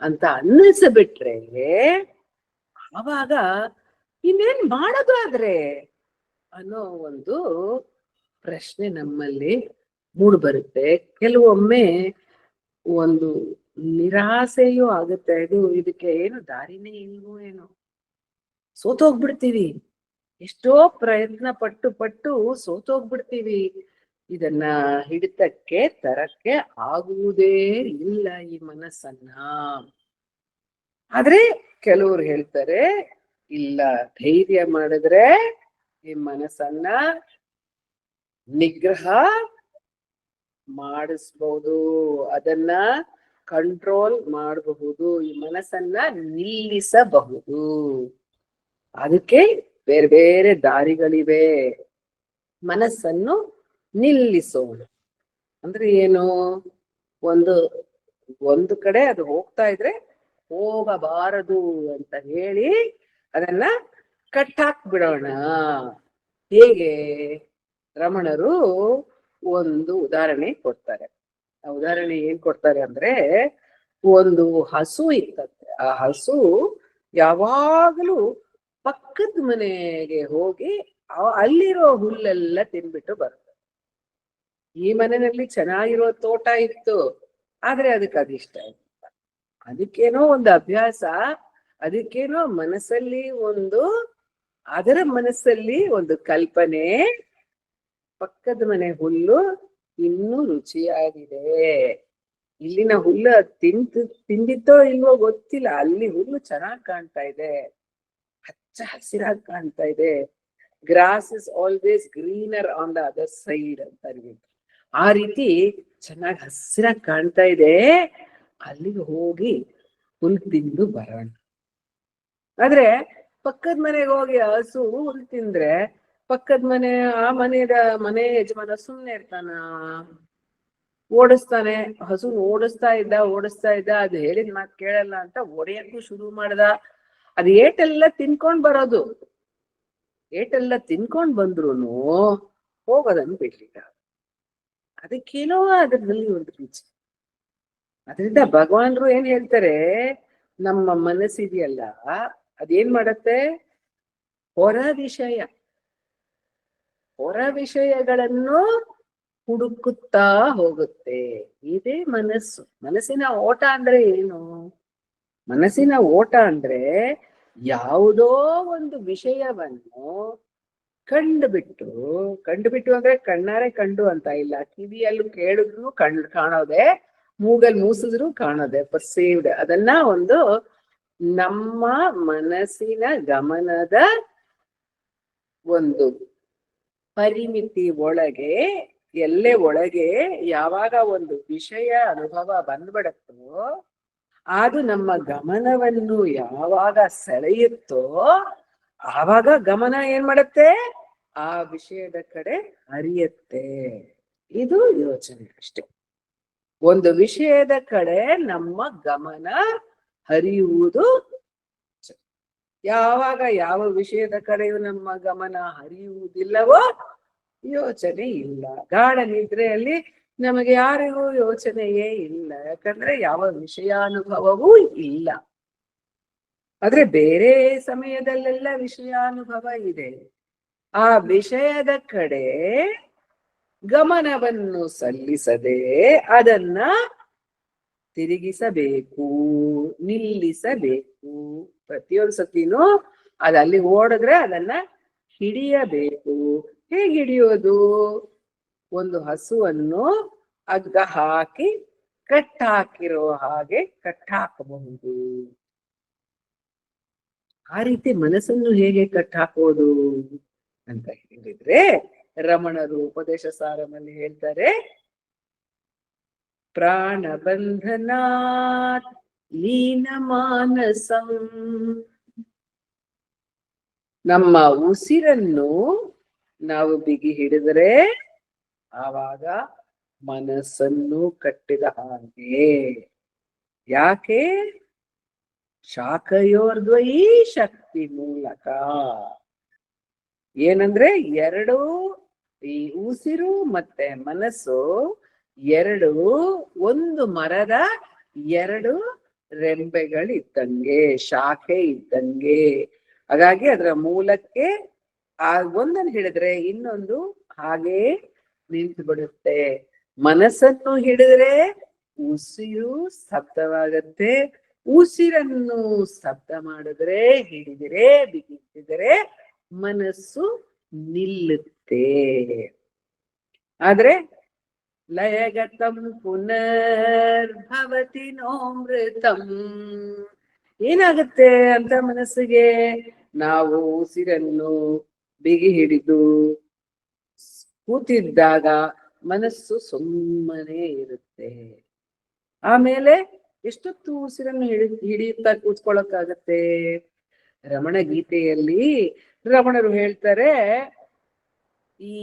ಅಂತ ಅನ್ನಿಸ್ಬಿಟ್ರೆ ಆವಾಗ ಇನ್ನೇನ್ ಮಾಡೋದಾದ್ರೆ ಅನ್ನೋ ಒಂದು ಪ್ರಶ್ನೆ ನಮ್ಮಲ್ಲಿ ಮೂಡ್ಬರುತ್ತೆ. ಕೆಲವೊಮ್ಮೆ ಒಂದು ನಿರಾಸೆಯೂ ಆಗುತ್ತೆ, ಇದಕ್ಕೆ ಏನು ದಾರಿನೇ ಇಲ್ವೋ ಏನೋ, ಸೋತೋಗ್ಬಿಡ್ತೀವಿ, ಎಷ್ಟೋ ಪ್ರಯತ್ನ ಪಟ್ಟು ಸೋತೋಗ್ಬಿಡ್ತೀವಿ, ಇದನ್ನ ಹಿಡಿತಕ್ಕೆ ತರಕ್ಕೆ ಆಗುವುದೇ ಇಲ್ಲ ಈ ಮನಸ್ಸನ್ನ. ಆದ್ರೆ ಕೆಲವ್ರು ಹೇಳ್ತಾರೆ, ಇಲ್ಲ, ಧೈರ್ಯ ಮಾಡಿದ್ರೆ ಈ ಮನಸ್ಸನ್ನ ನಿಗ್ರಹ ಮಾಡಿಸ್ಬಹುದು, ಅದನ್ನ ಕಂಟ್ರೋಲ್ ಮಾಡಬಹುದು, ಈ ಮನಸ್ಸನ್ನ ನಿಲ್ಲಿಸಬಹುದು. ಅದಕ್ಕೆ ಬೇರೆ ಬೇರೆ ದಾರಿಗಳಿವೆ. ಮನಸ್ಸನ್ನು ನಿಲ್ಲಿಸೋದು ಅಂದ್ರೆ ಏನು, ಒಂದು ಕಡೆ ಅದು ಹೋಗ್ತಾ ಇದ್ರೆ ಹೋಗಬಾರದು ಅಂತ ಹೇಳಿ ಅದನ್ನ ಕಟ್ಟಾಕ್ ಬಿಡೋಣ. ಹೇಗೆ? ರಮಣರು ಒಂದು ಉದಾಹರಣೆ ಕೊಡ್ತಾರೆ. ಆ ಉದಾಹರಣೆ ಏನ್ ಕೊಡ್ತಾರೆ ಅಂದ್ರೆ, ಒಂದು ಹಸು ಇತ್ತಂತೆ. ಆ ಹಸು ಯಾವಾಗಲೂ ಪಕ್ಕದ ಮನೆಗೆ ಹೋಗಿ ಅಲ್ಲಿರೋ ಹುಲ್ಲೆಲ್ಲ ತಿನ್ಬಿಟ್ಟು ಬರುತ್ತೆ. ಈ ಮನೆಯಲ್ಲಿ ಚೆನ್ನಾಗಿರೋ ತೋಟ ಇತ್ತು, ಆದ್ರೆ ಅದಕ್ಕೆ ಅದಿಷ್ಟ ಇಲ್ಲ. ಅದಕ್ಕೇನೋ ಒಂದು ಅಭ್ಯಾಸ, ಅದಕ್ಕೇನೋ ಮನಸ್ಸಲ್ಲಿ ಅದರ ಮನಸ್ಸಲ್ಲಿ ಒಂದು ಕಲ್ಪನೆ, ಪಕ್ಕದ ಮನೆ ಹುಲ್ಲು ಇನ್ನೂ ರುಚಿಯಾಗಿದೆ, ಇಲ್ಲಿನ ಹುಲ್ಲು ತಿಂದಿತ್ತೋ ಇಲ್ವೋ ಗೊತ್ತಿಲ್ಲ, ಅಲ್ಲಿ ಹುಲ್ಲು ಚೆನ್ನಾಗಿ ಕಾಣ್ತಾ ಇದೆ, ಹಚ್ಚ ಹಸಿರಾಗಿ ಕಾಣ್ತಾ ಇದೆ. Grass is always greener on the other side ಅಂತ ಆ ರೀತಿ ಚೆನ್ನಾಗಿ ಹಸಿರಾಗಿ ಕಾಣ್ತಾ ಇದೆ, ಅಲ್ಲಿಗೆ ಹೋಗಿ ಹುಲ್ ತಿಂದು ಬರೋಣ. ಆದ್ರೆ ಪಕ್ಕದ ಮನೆಗೆ ಹೋಗಿ ಹಸು ಹುಲ್ ತಿಂದ್ರೆ ಪಕ್ಕದ ಮನೆ ಯಜಮಾನ ಸುಮ್ನೆ ಇರ್ತಾನ? ಓಡಿಸ್ತಾನೆ. ಹಸು ಓಡಿಸ್ತಾ ಇದ್ದ, ಅದು ಹೇಳಿದ ಮಾತು ಕೇಳಲ್ಲ ಅಂತ ಹೊಡೆಯಕ್ಕೂ ಶುರು ಮಾಡ್ದ. ಅದು ಏಟೆಲ್ಲ ತಿನ್ಕೊಂಡ್ ಬರೋದು, ಏಟೆಲ್ಲ ತಿನ್ಕೊಂಡ್ ಬಂದ್ರುನು ಹೋಗೋದನ್ನು ಬಿಡ್ಲಿಲ್ಲ. ಅದಕ್ಕೇನೋ ಅದರಲ್ಲಿ ಒಂದು ರುಚಿ. ಅದರಿಂದ ಭಗವಾನ್ರು ಏನ್ ಹೇಳ್ತಾರೆ, ನಮ್ಮ ಮನಸ್ಸಿದೆಯಲ್ಲ ಅದೇನ್ ಮಾಡತ್ತೆ, ಹೊರ ವಿಷಯಗಳನ್ನು ಹುಡುಕುತ್ತಾ ಹೋಗುತ್ತೆ. ಇದೇ ಮನಸ್ಸಿನ ಓಟ ಅಂದ್ರೆ ಏನು? ಮನಸ್ಸಿನ ಓಟ ಅಂದ್ರೆ ಯಾವುದೋ ಒಂದು ವಿಷಯವನ್ನು ಕಂಡುಬಿಟ್ಟು ಅಂದ್ರೆ ಕಣ್ಣಾರೆ ಕಂಡು ಅಂತ ಇಲ್ಲ, ಕಿವಿಯಲ್ಲೂ ಕೇಳಿದ್ರು ಕಾಣೋದೆ, ಮೂಗಲ್ ಮೂಸಿದ್ರು ಕಾಣೋದೆ, ಪರ್ಸೀವ್ಡ್. ಅದನ್ನ ಒಂದು ನಮ್ಮ ಮನಸ್ಸಿನ ಗಮನದ ಒಂದು ಪರಿಮಿತಿ ಒಳಗೆ, ಎಲ್ಲೇ ಒಳಗೆ ಯಾವಾಗ ಒಂದು ವಿಷಯ ಅನುಭವ ಬಂದ್ಬಿಡತ್ತೋ, ಅದು ನಮ್ಮ ಗಮನವನ್ನು ಯಾವಾಗ ಸೆಳೆಯುತ್ತೋ ಆವಾಗ ಗಮನ ಏನ್ ಮಾಡತ್ತೆ, ಆ ವಿಷಯದ ಕಡೆ ಹರಿಯತ್ತೆ. ಇದು ಯೋಚನೆ ಅಷ್ಟೆ. ಒಂದು ವಿಷಯದ ಕಡೆ ನಮ್ಮ ಗಮನ ಹರಿಯುವುದು. ಯಾವಾಗ ಯಾವ ವಿಷಯದ ಕಡೆಯೂ ನಮ್ಮ ಗಮನ ಹರಿಯುವುದಿಲ್ಲವೋ ಯೋಚನೆ ಇಲ್ಲ. ಗಾಢ ನಿದ್ರೆಯಲ್ಲಿ ನಮಗೆ ಯಾರಿಗೂ ಯೋಚನೆಯೇ ಇಲ್ಲ, ಯಾಕಂದ್ರೆ ಯಾವ ವಿಷಯಾನುಭವವೂ ಇಲ್ಲ. ಆದ್ರೆ ಬೇರೆ ಸಮಯದಲ್ಲೆಲ್ಲ ವಿಷಯಾನುಭವ ಇದೆ. ಆ ವಿಷಯದ ಕಡೆ ಗಮನವನ್ನು ಸಲ್ಲಿಸದೆ ಅದನ್ನ ತಿರುಗಿಸಬೇಕು, ನಿಲ್ಲಿಸಬೇಕು. ಪ್ರತಿಯೊಂದು ಸತಿನೂ ಅಲ್ಲಿ ಓಡಿದ್ರೆ ಅದನ್ನ ಹಿಡಿಯಬೇಕು. ಹೇಗೆ ಹಿಡಿಯೋದು? ಒಂದು ಹಸುವನ್ನು ಹಗ್ಗ ಹಾಕಿ ಕಟ್ಟಾಕಿರೋ ಹಾಗೆ ಕಟ್ಟಾಕಬಹುದು. ಆ ರೀತಿ ಮನಸ್ಸನ್ನು ಹೇಗೆ ಕಟ್ಟಾಕೋದು ಅಂತ ಹೇಳಿದ್ರೆ, ರಮಣರು ಉಪದೇಶ ಸಾರದಲ್ಲಿ ಹೇಳ್ತಾರೆ, ಪ್ರಾಣ ಬಂಧನಾತ್ ಲೀನ ಮಾನಸಂ. ನಮ್ಮ ಉಸಿರನ್ನು ನಾವು ಬಿಗಿ ಹಿಡಿದ್ರೆ ಆವಾಗ ಮನಸ್ಸನ್ನು ಕಟ್ಟಿದ ಹಾಗೆ. ಯಾಕೆ? ಶಾಖಯೋರ್ದ್ವಯೀ ಶಕ್ತಿ ಮೂಲಕ. ಏನಂದ್ರೆ ಎರಡು, ಈ ಉಸಿರು ಮತ್ತೆ ಮನಸ್ಸು ಎರಡು ಒಂದು ಮರದ ಎರಡು ರೆಂಬೆಗಳಿದ್ದಂಗೆ, ಶಾಖೆ ಇದ್ದಂಗೆ. ಹಾಗಾಗಿ ಅದರ ಮೂಲಕ್ಕೆ ಆ ಒಂದನ್ನು ಹಿಡಿದ್ರೆ ಇನ್ನೊಂದು ಹಾಗೆ ನಿಂತು ಬಿಡುತ್ತೆ. ಮನಸ್ಸನ್ನು ಹಿಡಿದ್ರೆ ಉಸಿರು ಸ್ತಬ್ಧವಾಗತ್ತೆ, ಉಸಿರನ್ನು ಸ್ತಬ್ಧ ಮಾಡಿದ್ರೆ, ಹಿಡಿದರೆ ಬಿಗಿಸಿದರೆ ಮನಸ್ಸು ನಿಲ್ಲುತ್ತೆ. ಆದ್ರೆ ಲಯಗತಂ ಪುನರ್ಭವತಿ ನೋಮೃತಂ. ಏನಾಗುತ್ತೆ ಅಂತ ಮನಸ್ಸಿಗೆ? ನಾವು ಉಸಿರನ್ನು ಬಿಗಿ ಹಿಡಿದು ಕೂತಿದ್ದಾಗ ಮನಸ್ಸು ಸುಮ್ಮನೆ ಇರುತ್ತೆ. ಆಮೇಲೆ ಎಷ್ಟೊತ್ತು ಉಸಿರನ್ನು ಹಿಡಿಯುತ್ತಾ ಕೂತ್ಕೊಳ್ಳೋಕ್ಕಾಗತ್ತೆ? ರಮಣ ಗೀತೆಯಲ್ಲಿ ರಮಣರು ಹೇಳ್ತಾರೆ, ಈ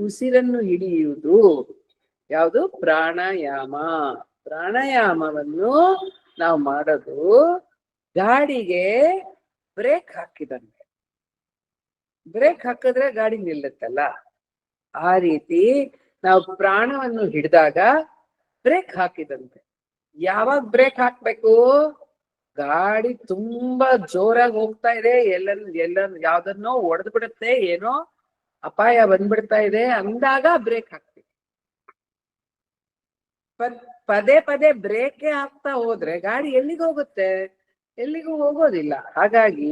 ಉಸಿರನ್ನು ಹಿಡಿಯುವುದು ಯಾವುದು? ಪ್ರಾಣಾಯಾಮ. ಪ್ರಾಣಾಯಾಮವನ್ನು ನಾವು ಮಾಡೋದು ಗಾಡಿಗೆ ಬ್ರೇಕ್ ಹಾಕಿದಂತೆ. ಬ್ರೇಕ್ ಹಾಕಿದ್ರೆ ಗಾಡಿ ನಿಲ್ಲುತ್ತಲ್ಲ, ಆ ರೀತಿ ನಾವು ಪ್ರಾಣವನ್ನು ಹಿಡಿದಾಗ ಬ್ರೇಕ್ ಹಾಕಿದಂತೆ. ಯಾವಾಗ ಬ್ರೇಕ್ ಹಾಕ್ಬೇಕು? ಗಾಡಿ ತುಂಬಾ ಜೋರಾಗಿ ಹೋಗ್ತಾ ಇದೆ, ಯಾವ್ದನ್ನೋ ಒಡೆದು ಬಿಡುತ್ತೆ, ಏನೋ ಅಪಾಯ ಬಂದ್ಬಿಡ್ತಾ ಇದೆ ಅಂದಾಗ ಬ್ರೇಕ್ ಹಾಕ್ತೀವಿ. ಪದೇ ಪದೇ ಬ್ರೇಕೇ ಹಾಕ್ತಾ ಹೋದ್ರೆ ಗಾಡಿ ಎಲ್ಲಿಗೆ ಹೋಗುತ್ತೆ? ಎಲ್ಲಿಗೂ ಹೋಗೋದಿಲ್ಲ. ಹಾಗಾಗಿ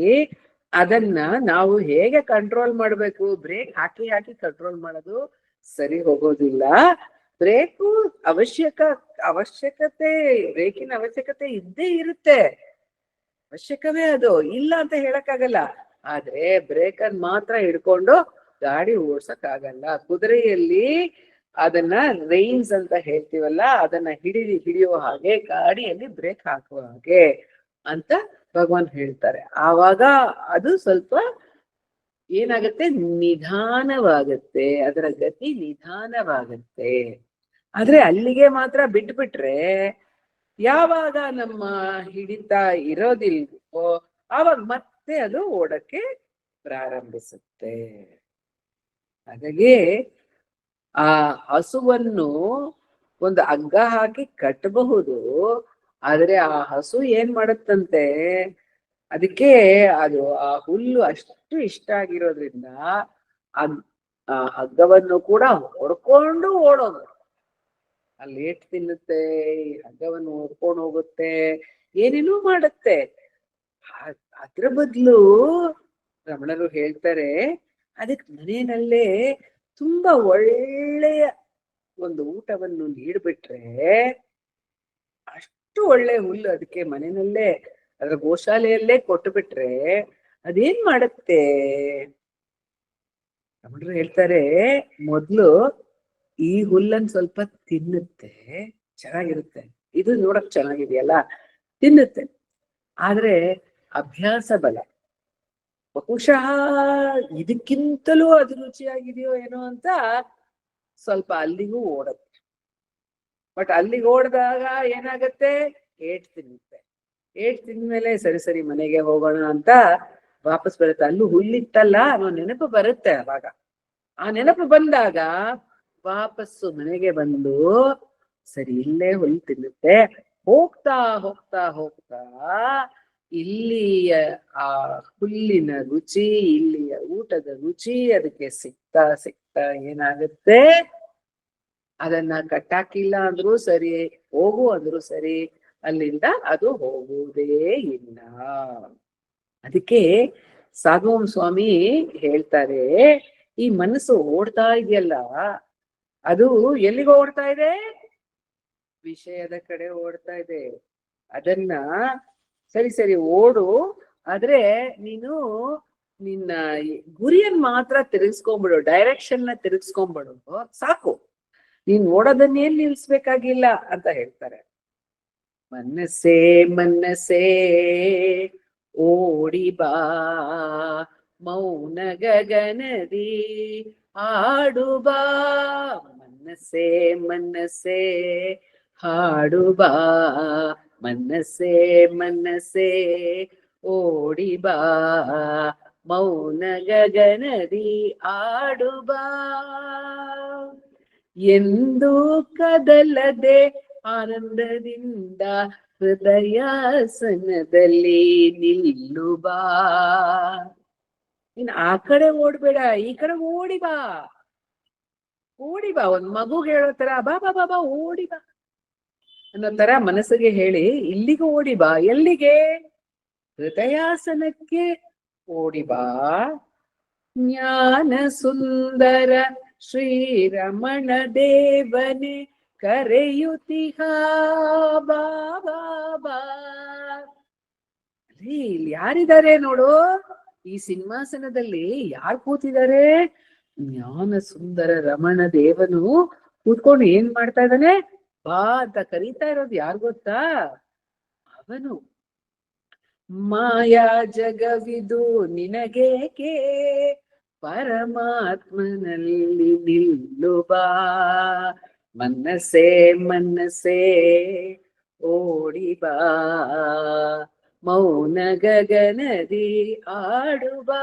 ಅದನ್ನ ನಾವು ಹೇಗೆ ಕಂಟ್ರೋಲ್ ಮಾಡ್ಬೇಕು? ಬ್ರೇಕ್ ಹಾಕಿ ಹಾಕಿ ಕಂಟ್ರೋಲ್ ಮಾಡೋದು ಸರಿ ಹೋಗೋದಿಲ್ಲ. ಬ್ರೇಕು ಅವಶ್ಯಕತೆ, ಬ್ರೇಕಿನ ಅವಶ್ಯಕತೆ ಇದ್ದೇ ಇರುತ್ತೆ, ಅವಶ್ಯಕವೇ ಅದು, ಇಲ್ಲ ಅಂತ ಹೇಳಕ್ಕಾಗಲ್ಲ. ಆದ್ರೆ ಬ್ರೇಕ್ ಅನ್ನು ಮಾತ್ರ ಹಿಡ್ಕೊಂಡು ಗಾಡಿ ಓಡ್ಸಕ್ ಆಗಲ್ಲ. ಕುದುರೆಯಲ್ಲಿ ಅದನ್ನ ರೈನ್ಸ್ ಅಂತ ಹೇಳ್ತೀವಲ್ಲ, ಅದನ್ನ ಹಿಡಿಯೋ ಹಾಗೆ ಗಾಡಿಯಲ್ಲಿ ಬ್ರೇಕ್ ಹಾಕುವ ಹಾಗೆ ಅಂತ ಭಗವಾನ್ ಹೇಳ್ತಾರೆ. ಆವಾಗ ಅದು ಸ್ವಲ್ಪ ಏನಾಗುತ್ತೆ? ನಿಧಾನವಾಗುತ್ತೆ, ಅದರ ಗತಿ ನಿಧಾನವಾಗುತ್ತೆ. ಆದ್ರೆ ಅಲ್ಲಿಗೆ ಮಾತ್ರ ಬಿಟ್ಬಿಟ್ರೆ ಯಾವಾಗ ನಮ್ಮ ಹಿಡಿತಾ ಇರೋದಿಲ್ವೋ ಆವಾಗ ಮತ್ತೆ ಅದು ಓಡಕ್ಕೆ ಪ್ರಾರಂಭಿಸುತ್ತೆ. ಹಾಗಾಗಿ ಆ ಹಸುವನ್ನು ಒಂದು ಹಗ್ಗ ಹಾಕಿ ಕಟ್ಟಬಹುದು, ಆದ್ರೆ ಆ ಹಸು ಏನ್ ಮಾಡುತ್ತಂತೆ, ಅದಕ್ಕೆ ಅದು ಆ ಹುಲ್ಲು ಅಷ್ಟು ಇಷ್ಟ ಆಗಿರೋದ್ರಿಂದ ಆ ಹಗ್ಗವನ್ನು ಕೂಡ ಹೊಡ್ಕೊಂಡು ಓಡೋದು. ಅಲ್ಲಿ ಏಟ್ ತಿನ್ನುತ್ತೆ, ಹಗ್ಗವನ್ನು ಹೊಡ್ಕೊಂಡು ಹೋಗುತ್ತೆ, ಏನೇನೋ ಮಾಡುತ್ತೆ. ಅದ್ರ ಬದಲು ರಮಣರು ಹೇಳ್ತಾರೆ, ಅದಕ್ಕೆ ಮನೆಯಲ್ಲೇ ತುಂಬಾ ಒಳ್ಳೆಯ ಒಂದು ಊಟವನ್ನು ನೀಡ್ಬಿಟ್ರೆ, ಅಷ್ಟು ಒಳ್ಳೆ ಹುಲ್ಲು ಅದಕ್ಕೆ ಮನೆಯಲ್ಲೇ ಅದರ ಗೋಶಾಲೆಯಲ್ಲೇ ಕೊಟ್ಟು ಬಿಟ್ರೆ ಅದೇನ್ ಮಾಡುತ್ತೆ? ರಮಣರು ಹೇಳ್ತಾರೆ, ಮೊದ್ಲು ಈ ಹುಲ್ಲನ್ನು ಸ್ವಲ್ಪ ತಿನ್ನುತ್ತೆ, ಚೆನ್ನಾಗಿರುತ್ತೆ, ಇದು ನೋಡಕ್ ಚೆನ್ನಾಗಿದೆಯಲ್ಲ, ತಿನ್ನುತ್ತೆ. ಆದ್ರೆ ಅಭ್ಯಾಸ ಬಲ, ಬಹುಶಃ ಇದಕ್ಕಿಂತಲೂ ಅದು ರುಚಿಯಾಗಿದೆಯೋ ಏನೋ ಅಂತ ಸ್ವಲ್ಪ ಅಲ್ಲಿಗೂ ಓಡುತ್ತೆ. ಬಟ್ ಅಲ್ಲಿಗೆ ಓಡಿದಾಗ ಏನಾಗತ್ತೆ? ಏಟ್ ತಿನ್ನುತ್ತೆ. ಏಟ್ ತಿಂದ್ಮೇಲೆ ಸರಿ ಮನೆಗೆ ಹೋಗೋಣ ಅಂತ ವಾಪಸ್ ಬರುತ್ತೆ. ಅಲ್ಲೂ ಹುಲ್ಲಿತ್ತಲ್ಲ ಅನ್ನೋ ನೆನಪು ಬರುತ್ತೆ. ಅವಾಗ ಆ ನೆನಪು ಬಂದಾಗ ವಾಪಸ್ಸು ಮನೆಗೆ ಬಂದು ಸರಿ ಇಲ್ಲೇ ಹುಲ್ಲು ತಿನ್ನುತ್ತೆ. ಹೋಗ್ತಾ ಹೋಗ್ತಾ ಹೋಗ್ತಾ ಇಲ್ಲಿಯ ಆ ಹುಲ್ಲಿನ ರುಚಿ, ಇಲ್ಲಿಯ ಊಟದ ರುಚಿ ಅದಕ್ಕೆ ಸಿಗ್ತಾ ಸಿಗ್ತಾ ಏನಾಗುತ್ತೆ? ಅದನ್ನ ಕಟ್ಟಾಕಿಲ್ಲ ಅಂದ್ರೂ ಸರಿ, ಹೋಗು ಅಂದ್ರೂ ಸರಿ, ಅಲ್ಲಿಂದ ಅದು ಹೋಗುವುದೇ ಇಲ್ಲ. ಅದಕ್ಕೆ ಸಾಗವಂ ಸ್ವಾಮಿ ಹೇಳ್ತಾರೆ, ಈ ಮನಸ್ಸು ಓಡ್ತಾ ಇದೆಯಲ್ಲ, ಅದು ಎಲ್ಲಿಗೆ ಓಡ್ತಾ ಇದೆ? ವಿಷಯದ ಕಡೆ ಓಡ್ತಾ ಇದೆ. ಅದನ್ನ ಸರಿ ಓಡು, ಆದ್ರೆ ನೀನು ನಿನ್ನ ಗುರಿಯನ್ನ ಮಾತ್ರ ತಿರುಗಿಸ್ಕೊಂಡ್ಬಿಡು, ಡೈರೆಕ್ಷನ್ ನ ತಿರುಗಿಸ್ಕೊಂಡ್ಬಿಡು, ಸಾಕು. ನೀನ್ ಓಡೋದನ್ನೇನ್ ನಿಲ್ಸ್ಬೇಕಾಗಿಲ್ಲ ಅಂತ ಹೇಳ್ತಾರೆ. ಮನಸ್ಸೇ ಮನಸ್ಸೇ ಓಡಿ ಬಾ, ಮೌನ ಗಗನದಿ ಹಾಡು ಬಾ. ಮನಸ್ಸೇ ಮನಸ್ಸೇ ಹಾಡು ಬಾ, ಮನಸ್ಸೇ ಮನಸ್ಸೇ ಓಡಿ ಬಾ, ಮೌನ ಗಗನದಿ ಆಡು ಬಾ. ಎಂದು ಕದಲದೆ ಆನಂದದಿಂದ ಹೃದಯಾಸನದಲ್ಲಿ ನಿಲ್ಲು ಬಾ. ನೀನ್ ಆ ಕಡೆ ಓಡ್ಬೇಡ, ಈ ಕಡೆ ಓಡಿ ಬಾ, ಓಡಿ ಬಾ. ಒಂದ್ ಮಗು ಹೇಳೋ ತರ ಬಾ ಬಾ ಬಾ ಬಾ ಓಡಿ ಬಾ ಅನ್ನೋ ತರ ಮನಸ್ಸಿಗೆ ಹೇಳಿ ಇಲ್ಲಿಗೆ ಓಡಿ ಬಾ. ಎಲ್ಲಿಗೆ? ಹೃದಯಾಸನಕ್ಕೆ ಓಡಿ ಬಾ. ಜ್ಞಾನ ಸುಂದರ ಶ್ರೀರಮಣ ದೇವನೇ ಕರೆಯುತಿಹ ಬಾ ಬಾ ಬಾ. ಅಲ್ಲಿ ಯಾರಿದ್ದಾರೆ ನೋಡು, ಈ ಸಿಂಹಾಸನದಲ್ಲಿ ಯಾರು ಕೂತಿದ್ದಾರೆ? ಜ್ಞಾನ ಸುಂದರ ರಮಣ ದೇವನು ಕೂತ್ಕೊಂಡು ಏನ್ ಮಾಡ್ತಾ ಇದ್ದಾನೆ? ಬಾ ಅಂತ ಕರೀತಾ ಇರೋದು ಯಾರು ಗೊತ್ತಾ? ಅವನು. ಮಾಯಾ ಜಗವಿದು ನಿನಗೇಕೆ, ಪರಮಾತ್ಮನಲ್ಲಿ ನಿಲ್ಲು ಬಾ. ಮನಸೇ ಮನಸೇ ಓಡಿ ಬಾ, ಮೌನ ಗಗನದಿ ಆಡು ಬಾ.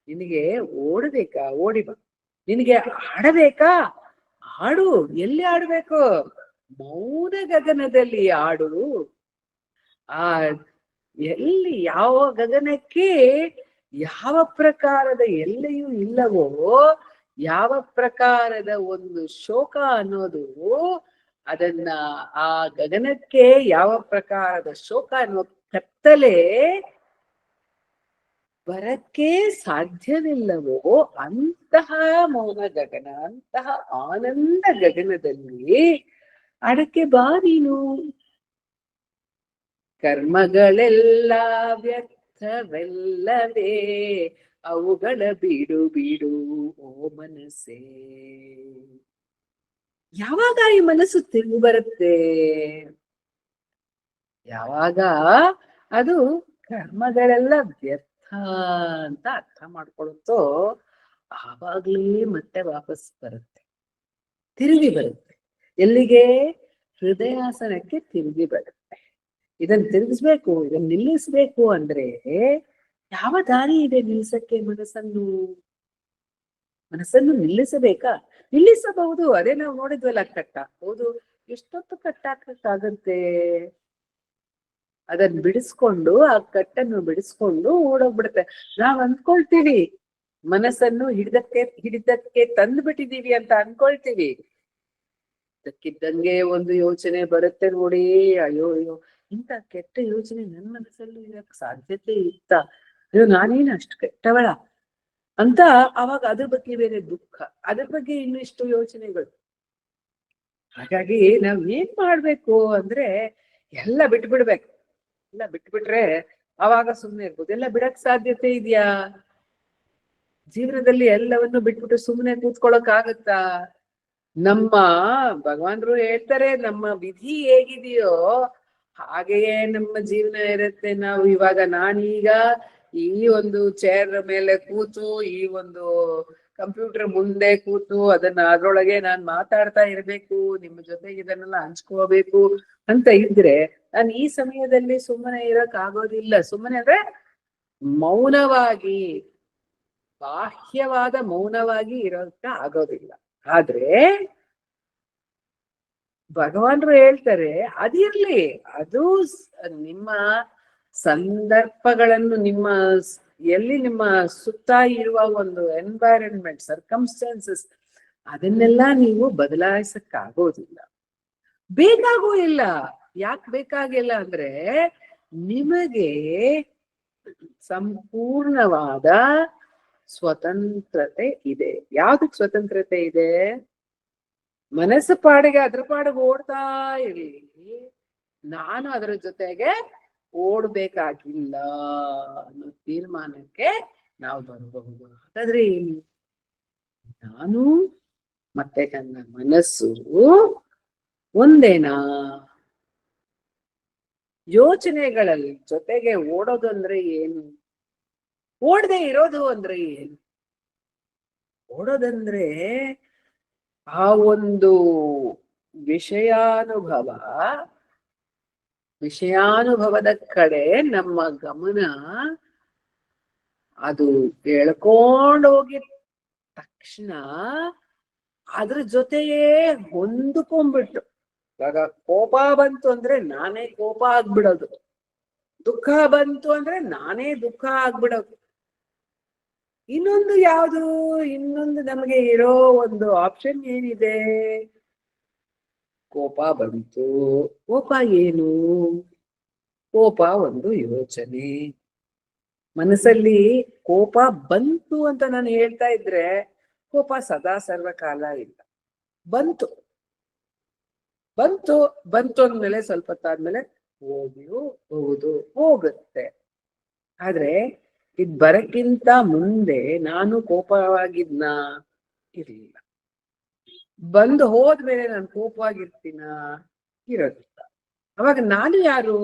ನಿನಗೆ ಓಡಬೇಕಾ? ಓಡಿ ಬಾ. ನಿನಗೆ ಆಡಬೇಕಾ? ಆಡು. ಎಲ್ಲಿ ಆಡ್ಬೇಕು? ಮೌನ ಗಗನದಲ್ಲಿ ಆಡು. ಆ ಎಲ್ಲಿ ಯಾವ ಗಗನಕ್ಕೆ ಯಾವ ಪ್ರಕಾರದ ಎಲ್ಲೆಯೂ ಇಲ್ಲವೋ, ಯಾವ ಪ್ರಕಾರದ ಒಂದು ಶೋಕ ಅನ್ನೋದು ಅದನ್ನ ಆ ಗಗನಕ್ಕೆ ಯಾವ ಪ್ರಕಾರದ ಶೋಕ ಅನ್ನೋ ಕತ್ತಲೆ ಬರಕ್ಕೆ ಸಾಧ್ಯವಿಲ್ಲವೋ ಅಂತಹ ಮೌನ ಗಗನ, ಅಂತಹ ಆನಂದ ಗಗನದಲ್ಲಿ ಅಡಕೆ ಬಾ ನೀನು. ಕರ್ಮಗಳೆಲ್ಲ ವ್ಯರ್ಥವೆಲ್ಲವೇ, ಅವುಗಳ ಬಿಡು ಬಿಡು ಓ ಮನಸ್ಸೇ. ಯಾವಾಗ ಈ ಮನಸ್ಸು ತಿರುಗಿ ಬರುತ್ತೆ? ಯಾವಾಗ ಅದು ಕರ್ಮಗಳೆಲ್ಲ ವ್ಯರ್ಥ ಅಂತ ಅರ್ಥ ಮಾಡ್ಕೊಳುತ್ತೋ ಆವಾಗ್ಲೇ ಮತ್ತೆ ವಾಪಸ್ ಬರುತ್ತೆ, ತಿರುಗಿ ಬರುತ್ತೆ. ಎಲ್ಲಿಗೆ? ಹೃದಯಾಸನಕ್ಕೆ ತಿರುಗಿ ಬರುತ್ತೆ. ಇದನ್ನ ತಿರುಗಿಸ್ಬೇಕು, ಇದನ್ನ ನಿಲ್ಲಿಸ್ಬೇಕು ಅಂದ್ರೆ ಯಾವ ದಾರಿ ಇದೆ ನಿಲ್ಲಿಸಕ್ಕೆ? ಮನಸ್ಸನ್ನು ನಿಲ್ಲಿಸಬೇಕಾ? ನಿಲ್ಲಿಸಬಹುದು. ಅದೇ ನಾವು ನೋಡಿದ್ವಲ್ಲ, ಕಟ್ಟ. ಹೌದು, ಎಷ್ಟೊತ್ತು ಕಟ್ಟಾಕಕ್ಕಾಗತ್ತೆ? ಅದನ್ನ ಬಿಡಿಸ್ಕೊಂಡು, ಆ ಕಟ್ಟನ್ನು ಬಿಡಿಸ್ಕೊಂಡು ಓಡೋಗ್ಬಿಡುತ್ತೆ. ನಾವ್ ಅನ್ಕೊಳ್ತೀವಿ ಮನಸ್ಸನ್ನು ಹಿಡಿದಕ್ಕೆ ತಂದು ಬಿಟ್ಟಿದೀವಿ ಅಂತ ಅನ್ಕೊಳ್ತೀವಿ. ಇದಕ್ಕಿದ್ದಂಗೆ ಒಂದು ಯೋಚನೆ ಬರುತ್ತೆ ನೋಡಿ, ಅಯ್ಯೋ ಅಯ್ಯೋ ಇಂಥ ಕೆಟ್ಟ ಯೋಚನೆ ನನ್ನ ಮನಸ್ಸಲ್ಲಿ ಇರಕ್ ಸಾಧ್ಯತೆ ಇತ್ತ? ಅಯ್ಯೋ ನಾನೇನು ಅಷ್ಟು ಕೆಟ್ಟವಳ ಅಂತ. ಅವಾಗ ಅದ್ರ ಬಗ್ಗೆ ಬೇರೆ ದುಃಖ, ಅದ್ರ ಬಗ್ಗೆ ಇನ್ನಿಷ್ಟು ಯೋಚನೆಗಳು. ಹಾಗಾಗಿ ನಾವ್ ಏನ್ ಮಾಡ್ಬೇಕು ಅಂದ್ರೆ ಎಲ್ಲ ಬಿಟ್ಬಿಡ್ಬೇಕು. ಎಲ್ಲ ಬಿಟ್ಬಿಟ್ರೆ ಅವಾಗ ಸುಮ್ನೆ ಇರ್ಬೋದು. ಎಲ್ಲ ಬಿಡಕ್ ಸಾಧ್ಯತೆ ಇದೆಯಾ? ಜೀವನದಲ್ಲಿ ಎಲ್ಲವನ್ನು ಬಿಟ್ಬಿಟ್ಟು ಸುಮ್ಮನೆ ಕೂತ್ಕೊಳಕ್ ಆಗತ್ತಾ? ನಮ್ಮ ಭಗವಾನ್ರು ಹೇಳ್ತಾರೆ, ನಮ್ಮ ವಿಧಿ ಹೇಗಿದೆಯೋ ಹಾಗೆಯೇ ನಮ್ಮ ಜೀವನ ಇರುತ್ತೆ. ನಾವು ಇವಾಗ ನಾನೀಗ ಈ ಒಂದು ಚೇರ್ ಮೇಲೆ ಕೂತು, ಈ ಒಂದು ಕಂಪ್ಯೂಟರ್ ಮುಂದೆ ಕೂತು ಅದ್ರೊಳಗೆ ನಾನ್ ಮಾತಾಡ್ತಾ ಇರ್ಬೇಕು, ನಿಮ್ಮ ಜೊತೆಗೆ ಇದನ್ನೆಲ್ಲ ಹಂಚ್ಕೋಬೇಕು ಅಂತ ಇದ್ರೆ ನಾನು ಈ ಸಮಯದಲ್ಲಿ ಸುಮ್ಮನೆ ಇರಕ್ ಆಗೋದಿಲ್ಲ. ಸುಮ್ಮನೆ ಅಂದ್ರೆ ಮೌನವಾಗಿ, ಬಾಹ್ಯವಾದ ಮೌನವಾಗಿ ಇರೋಕ ಆಗೋದಿಲ್ಲ. ಆದ್ರೆ ಭಗವಾನ್ರು ಹೇಳ್ತಾರೆ ಅದಿರ್ಲಿ, ಅದು ನಿಮ್ಮ ಸಂದರ್ಭಗಳನ್ನು, ಎಲ್ಲಿ ನಿಮ್ಮ ಸುತ್ತ ಇರುವ ಒಂದು ಎನ್ವೈರನ್ಮೆಂಟ್, ಸರ್ಕಮ್ಸ್ಟಾನ್ಸಸ್, ಅದನ್ನೆಲ್ಲ ನೀವು ಬದಲಾಯಿಸಕ್ ಆಗೋದಿಲ್ಲ. ಬೇಕಾಗೂ ಇಲ್ಲ. ಯಾಕೆ ಬೇಕಾಗಿಲ್ಲ ಅಂದ್ರೆ ನಿಮಗೆ ಸಂಪೂರ್ಣವಾದ ಸ್ವತಂತ್ರತೆ ಇದೆ. ಯಾವ್ದಕ್ ಸ್ವತಂತ್ರತೆ ಇದೆ? ಮನಸ್ಸು ಪಾಡಿಗೆ ಅದ್ರ ಪಾಡಿಗೆ ಓಡ್ತಾ ಇರ್ಲಿ, ನಾನು ಅದರ ಜೊತೆಗೆ ಓಡ್ಬೇಕಾಗಿಲ್ಲ ಅನ್ನೋ ತೀರ್ಮಾನಕ್ಕೆ ನಾವು ಬರಬಹುದು. ಹಾಗಾದ್ರೆ ನಾನು ಮತ್ತೆ ನನ್ನ ಮನಸ್ಸು ಒಂದೇನಾ? ಯೋಚನೆಗಳಲ್ಲಿ ಜೊತೆಗೆ ಓಡೋದು ಅಂದ್ರೆ ಏನು? ಓಡದೆ ಇರೋದು ಅಂದ್ರೆ ಏನು? ಓಡೋದಂದ್ರೆ ಆ ಒಂದು ವಿಷಯಾನುಭವದ ಕಡೆ ನಮ್ಮ ಗಮನ ಅದು ಎಳ್ಕೊಂಡೋಗಿದ ತಕ್ಷಣ ಅದ್ರ ಜೊತೆಯೇ ಹೊಂದ್ಕೊಂಡ್ಬಿಟ್ಟು, ಇವಾಗ ಕೋಪ ಬಂತು ಅಂದ್ರೆ ನಾನೇ ಕೋಪ ಆಗ್ಬಿಡೋದು, ದುಃಖ ಬಂತು ಅಂದ್ರೆ ನಾನೇ ದುಃಖ ಆಗ್ಬಿಡೋದು. ಇನ್ನೊಂದು ಯಾವುದು? ಇನ್ನೊಂದು ನಮಗೆ ಇರೋ ಒಂದು ಆಪ್ಷನ್ ಏನಿದೆ? ಕೋಪ ಬಂತು. ಕೋಪ ಏನು? ಕೋಪ ಒಂದು ಯೋಚನೆ. ಮನಸ್ಸಲ್ಲಿ ಕೋಪ ಬಂತು ಅಂತ ನಾನು ಹೇಳ್ತಾ ಇದ್ರೆ ಕೋಪ ಸದಾ ಸರ್ವಕಾಲ ಇಲ್ಲ. ಬಂತು ಬಂತು ಬಂತು ಅಂದ್ಮೇಲೆ ಸ್ವಲ್ಪ ಹೊತ್ತಾದ್ಮೇಲೆ ಹೋಗುದು ಹೋಗುತ್ತೆ. ಆದ್ರೆ ಇದ್ ಬರಕ್ಕಿಂತ ಮುಂದೆ ನಾನು ಕೋಪವಾಗಿದ್ನ? ಇರ್ಲಿಲ್ಲ. ಬಂದು ಹೋದ್ಮೇಲೆ ನಾನು ಕೋಪವಾಗಿರ್ತೀನ? ಇರೋದಿಲ್ಲ. ಅವಾಗ ನಾನು ಯಾರು?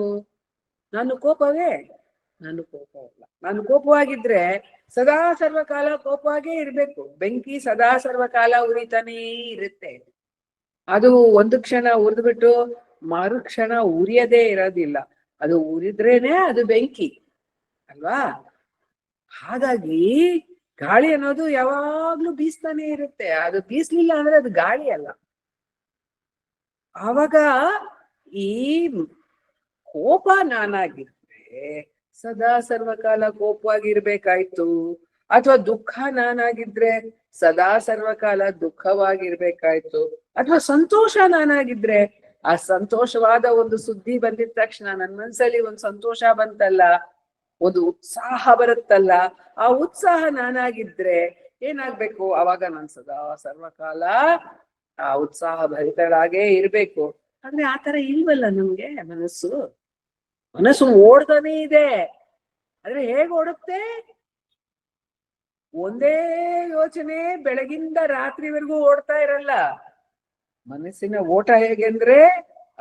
ನಾನು ಕೋಪವೇ? ನಾನು ಕೋಪ ಅಲ್ಲ. ನಾನು ಕೋಪವಾಗಿದ್ರೆ ಸದಾ ಸರ್ವಕಾಲ ಕೋಪವಾಗೇ ಇರ್ಬೇಕು. ಬೆಂಕಿ ಸದಾ ಸರ್ವಕಾಲ ಉರಿತಾನೇ ಇರುತ್ತೆ. ಅದು ಒಂದು ಕ್ಷಣ ಉರಿದ್ಬಿಟ್ಟು ಮರುಕ್ಷಣ ಉರಿಯದೇ ಇರೋದಿಲ್ಲ. ಅದು ಉರಿದ್ರೇನೆ ಅದು ಬೆಂಕಿ ಅಲ್ವಾ? ಹಾಗಾಗಿ ಗಾಳಿ ಅನ್ನೋದು ಯಾವಾಗ್ಲೂ ಬೀಸ್ತಾನೆ ಇರುತ್ತೆ. ಅದು ಬೀಸ್ಲಿಲ್ಲ ಅಂದ್ರೆ ಅದು ಗಾಳಿ ಅಲ್ಲ. ಆವಾಗ ಈ ಕೋಪ ನಾನಾಗಿದ್ರೆ ಸದಾ ಸರ್ವಕಾಲ ಕೋಪವಾಗಿರ್ಬೇಕಾಯ್ತು, ಅಥವಾ ದುಃಖ ನಾನಾಗಿದ್ರೆ ಸದಾ ಸರ್ವಕಾಲ ದುಃಖವಾಗಿರ್ಬೇಕಾಯ್ತು, ಅಥವಾ ಸಂತೋಷ ನಾನಾಗಿದ್ರೆ ಆ ಸಂತೋಷವಾದ ಒಂದು ಸುದ್ದಿ ಬಂದಿದ ತಕ್ಷಣ ನನ್ ಮನ್ಸಲ್ಲಿ ಒಂದು ಸಂತೋಷ ಬಂತಲ್ಲ, ಒಂದು ಉತ್ಸಾಹ ಬರುತ್ತಲ್ಲ, ಆ ಉತ್ಸಾಹ ನಾನಾಗಿದ್ರೆ ಏನಾಗ್ಬೇಕು? ಅವಾಗ ನಾನು ಸದಾ ಸರ್ವಕಾಲ ಆ ಉತ್ಸಾಹ ಭರಿತಳಾಗೇ ಇರ್ಬೇಕು. ಆದ್ರೆ ಆತರ ಇಲ್ವಲ್ಲ ನಮ್ಗೆ. ಮನಸ್ಸು ಓಡ್ತಾನೆ ಇದೆ. ಆದ್ರೆ ಹೇಗ್ ಓಡುತ್ತೆ? ಒಂದೇ ಯೋಚನೆ ಬೆಳಗಿಂದ ರಾತ್ರಿವರೆಗೂ ಓಡ್ತಾ ಇರಲ್ಲ. ಮನಸ್ಸಿನ ಓಟ ಹೇಗೆ ಅಂದ್ರೆ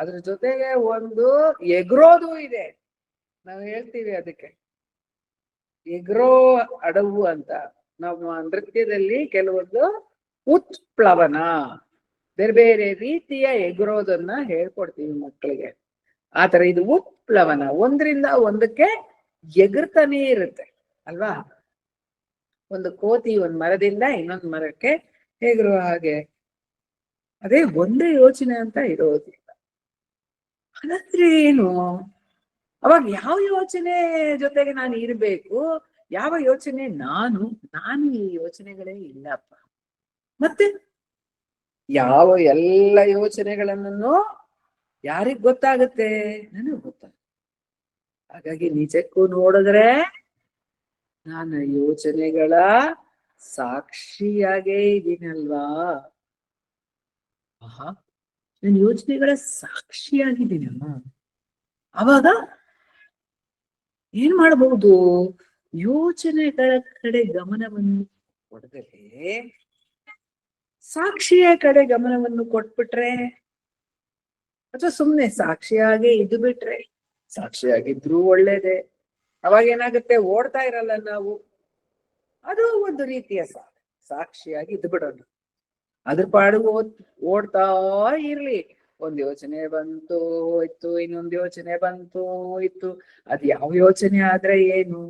ಅದ್ರ ಜೊತೆಗೆ ಒಂದು ಎಗ್ರೋದು ಇದೆ. ನಾವು ಹೇಳ್ತೀವಿ ಅದಕ್ಕೆ ಎಗ್ರೋ ಅಡವು ಅಂತ. ನಮ್ಮ ನೃತ್ಯದಲ್ಲಿ ಕೆಲವೊಂದು ಉತ್ಪ್ಲವನ, ಬೇರೆ ಬೇರೆ ರೀತಿಯ ಎಗ್ರೋದನ್ನ ಹೇಳ್ಕೊಡ್ತೀವಿ ಮಕ್ಕಳಿಗೆ. ಆತರ ಇದು ಉತ್ಪ್ಲವನ, ಒಂದ್ರಿಂದ ಒಂದಕ್ಕೆ ಎಗರ್ತಾನೆ ಇರುತ್ತೆ ಅಲ್ವಾ? ಒಂದು ಕೋತಿ ಒಂದ್ ಮರದಿಂದ ಇನ್ನೊಂದು ಮರಕ್ಕೆ ಹೇಗಿರುವ ಹಾಗೆ, ಅದೇ ಒಂದೇ ಯೋಚನೆ ಅಂತ ಇರೋದಿಲ್ಲ. ಹಾಗಾದ್ರೆ ಏನು? ಅವಾಗ ಯಾವ ಯೋಚನೆ ಜೊತೆಗೆ ನಾನು ಇರ್ಬೇಕು? ಯಾವ ಯೋಚನೆ ನಾನು ಈ ಯೋಚನೆಗಳೇ ಇಲ್ಲಪ್ಪ. ಮತ್ತೆ ಯಾವ ಎಲ್ಲ ಯೋಚನೆಗಳನ್ನು ಯಾರಿಗ್ ಗೊತ್ತಾಗುತ್ತೆ? ನನಗ್ ಗೊತ್ತಾಗುತ್ತೆ. ಹಾಗಾಗಿ ನಿಜಕ್ಕೂ ನೋಡಿದ್ರೆ ನಾನು ಯೋಚನೆಗಳ ಸಾಕ್ಷಿಯಾಗೇ ಇದ್ದೀನಲ್ವಾ? ಆಹಾ, ನಾನು ಯೋಚನೆಗಳ ಸಾಕ್ಷಿಯಾಗಿದ್ದೀನಮ್ಮ. ಅವಾಗ ಏನ್ ಮಾಡಬಹುದು? ಯೋಚನೆಗಳ ಕಡೆ ಗಮನವನ್ನು ಕೊಡದಲೇ ಸಾಕ್ಷಿಯ ಕಡೆ ಗಮನವನ್ನು ಕೊಟ್ಬಿಟ್ರೆ, ಅಥವಾ ಸುಮ್ನೆ ಸಾಕ್ಷಿಯಾಗೆ ಇದ್ದು ಬಿಟ್ರೆ, ಸಾಕ್ಷಿಯಾಗಿದ್ರು ಒಳ್ಳೇದೆ. ಅವಾಗ ಏನಾಗುತ್ತೆ? ಓಡ್ತಾ ಇರಲ್ಲ ನಾವು. ಅದು ಒಂದು ರೀತಿಯ ಸಾಕ್ಷಿಯಾಗಿ ಇದ್ದು ಬಿಡೋಣ. ಅದ್ರ ಪಾಡಿಗೆ ಓಡ್ತಾ ಇರ್ಲಿ. ಒಂದ್ ಯೋಚನೆ ಬಂತು ಹೋಯ್ತು, ಇನ್ನೊಂದು ಯೋಚನೆ ಬಂತು ಹೋಯ್ತು. ಅದ್ ಯಾವ ಯೋಚನೆ ಆದ್ರೆ ಏನು?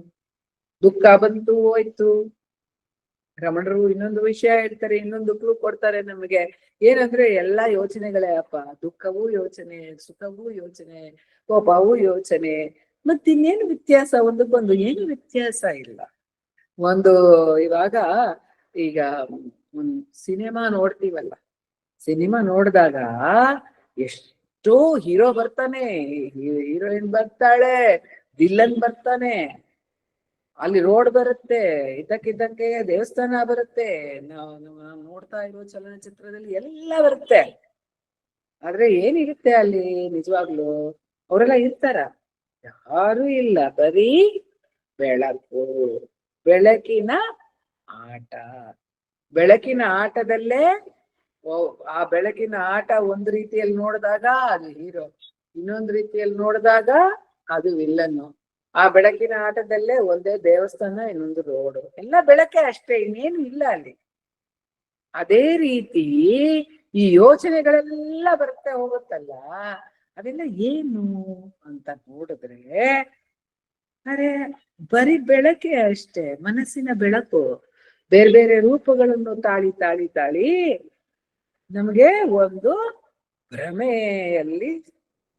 ದುಃಖ ಬಂತು ಹೋಯ್ತು. ರಮಣರು ಇನ್ನೊಂದು ವಿಷಯ ಹೇಳ್ತಾರೆ, ಇನ್ನೊಂದು ಕ್ಲೂ ಕೊಡ್ತಾರೆ ನಮಗೆ. ಏನಂದ್ರೆ ಎಲ್ಲಾ ಯೋಚನೆಗಳೇ ಅಪ್ಪ. ದುಃಖವೂ ಯೋಚನೆ, ಸುಖವೂ ಯೋಚನೆ, ಕೋಪವೂ ಯೋಚನೆ. ಮತ್ತಿನ್ನೇನು ವ್ಯತ್ಯಾಸ? ಒಂದಕ್ಕೊಂದು ಏನು ವ್ಯತ್ಯಾಸ ಇಲ್ಲ. ಈಗ ಒಂದ್ ಸಿನಿಮಾ ನೋಡ್ತೀವಲ್ಲ, ಸಿನಿಮಾ ನೋಡಿದಾಗ ಎಷ್ಟೋ ಹೀರೋ ಬರ್ತಾನೆ, ಹೀರೋಯಿನ್ ಬರ್ತಾಳೆ, ವಿಲ್ಲನ್ ಬರ್ತಾನೆ, ಅಲ್ಲಿ ರೋಡ್ ಬರುತ್ತೆ, ಇದಕ್ಕಿದ್ದಂಗೆ ದೇವಸ್ಥಾನ ಬರುತ್ತೆ, ನಾವು ನೋಡ್ತಾ ಇರೋ ಚಲನಚಿತ್ರದಲ್ಲಿ ಎಲ್ಲ ಬರುತ್ತೆ. ಆದ್ರೆ ಏನಿರುತ್ತೆ ಅಲ್ಲಿ ನಿಜವಾಗ್ಲು? ಅವರೆಲ್ಲ ಇರ್ತಾರ? ಯಾರು ಇಲ್ಲ. ಬರೀ ಬೆಳಕು, ಬೆಳಕಿನ ಆಟ. ಬೆಳಕಿನ ಆಟದಲ್ಲೇ ಆ ಬೆಳಕಿನ ಆಟ ಒಂದ್ ರೀತಿಯಲ್ಲಿ ನೋಡಿದಾಗ ಅದು ಹೀರೋ, ಇನ್ನೊಂದ್ ರೀತಿಯಲ್ಲಿ ನೋಡಿದಾಗ ಅದು ವಿಲ್ಲನ್ನು. ಆ ಬೆಳಕಿನ ಆಟದಲ್ಲೇ ಒಂದೇ ದೇವಸ್ಥಾನ, ಇನ್ನೊಂದು ರೋಡು, ಎಲ್ಲ ಬೆಳಕೆ ಅಷ್ಟೇ, ಇನ್ನೇನು ಇಲ್ಲ ಅಲ್ಲಿ. ಅದೇ ರೀತಿ ಈ ಯೋಚನೆಗಳೆಲ್ಲ ಬರ್ತಾ ಹೋಗುತ್ತಲ್ಲ, ಅದೆಲ್ಲ ಏನು ಅಂತ ನೋಡಿದ್ರೆ ಅರೆ ಬರೀ ಬೆಳಕೆ ಅಷ್ಟೇ, ಮನಸ್ಸಿನ ಬೆಳಕು. ಬೇರೆ ಬೇರೆ ರೂಪಗಳನ್ನು ತಾಳಿ ತಾಳಿ ತಾಳಿ ನಮ್ಗೆ ಒಂದು ಭ್ರಮೆಯಲ್ಲಿ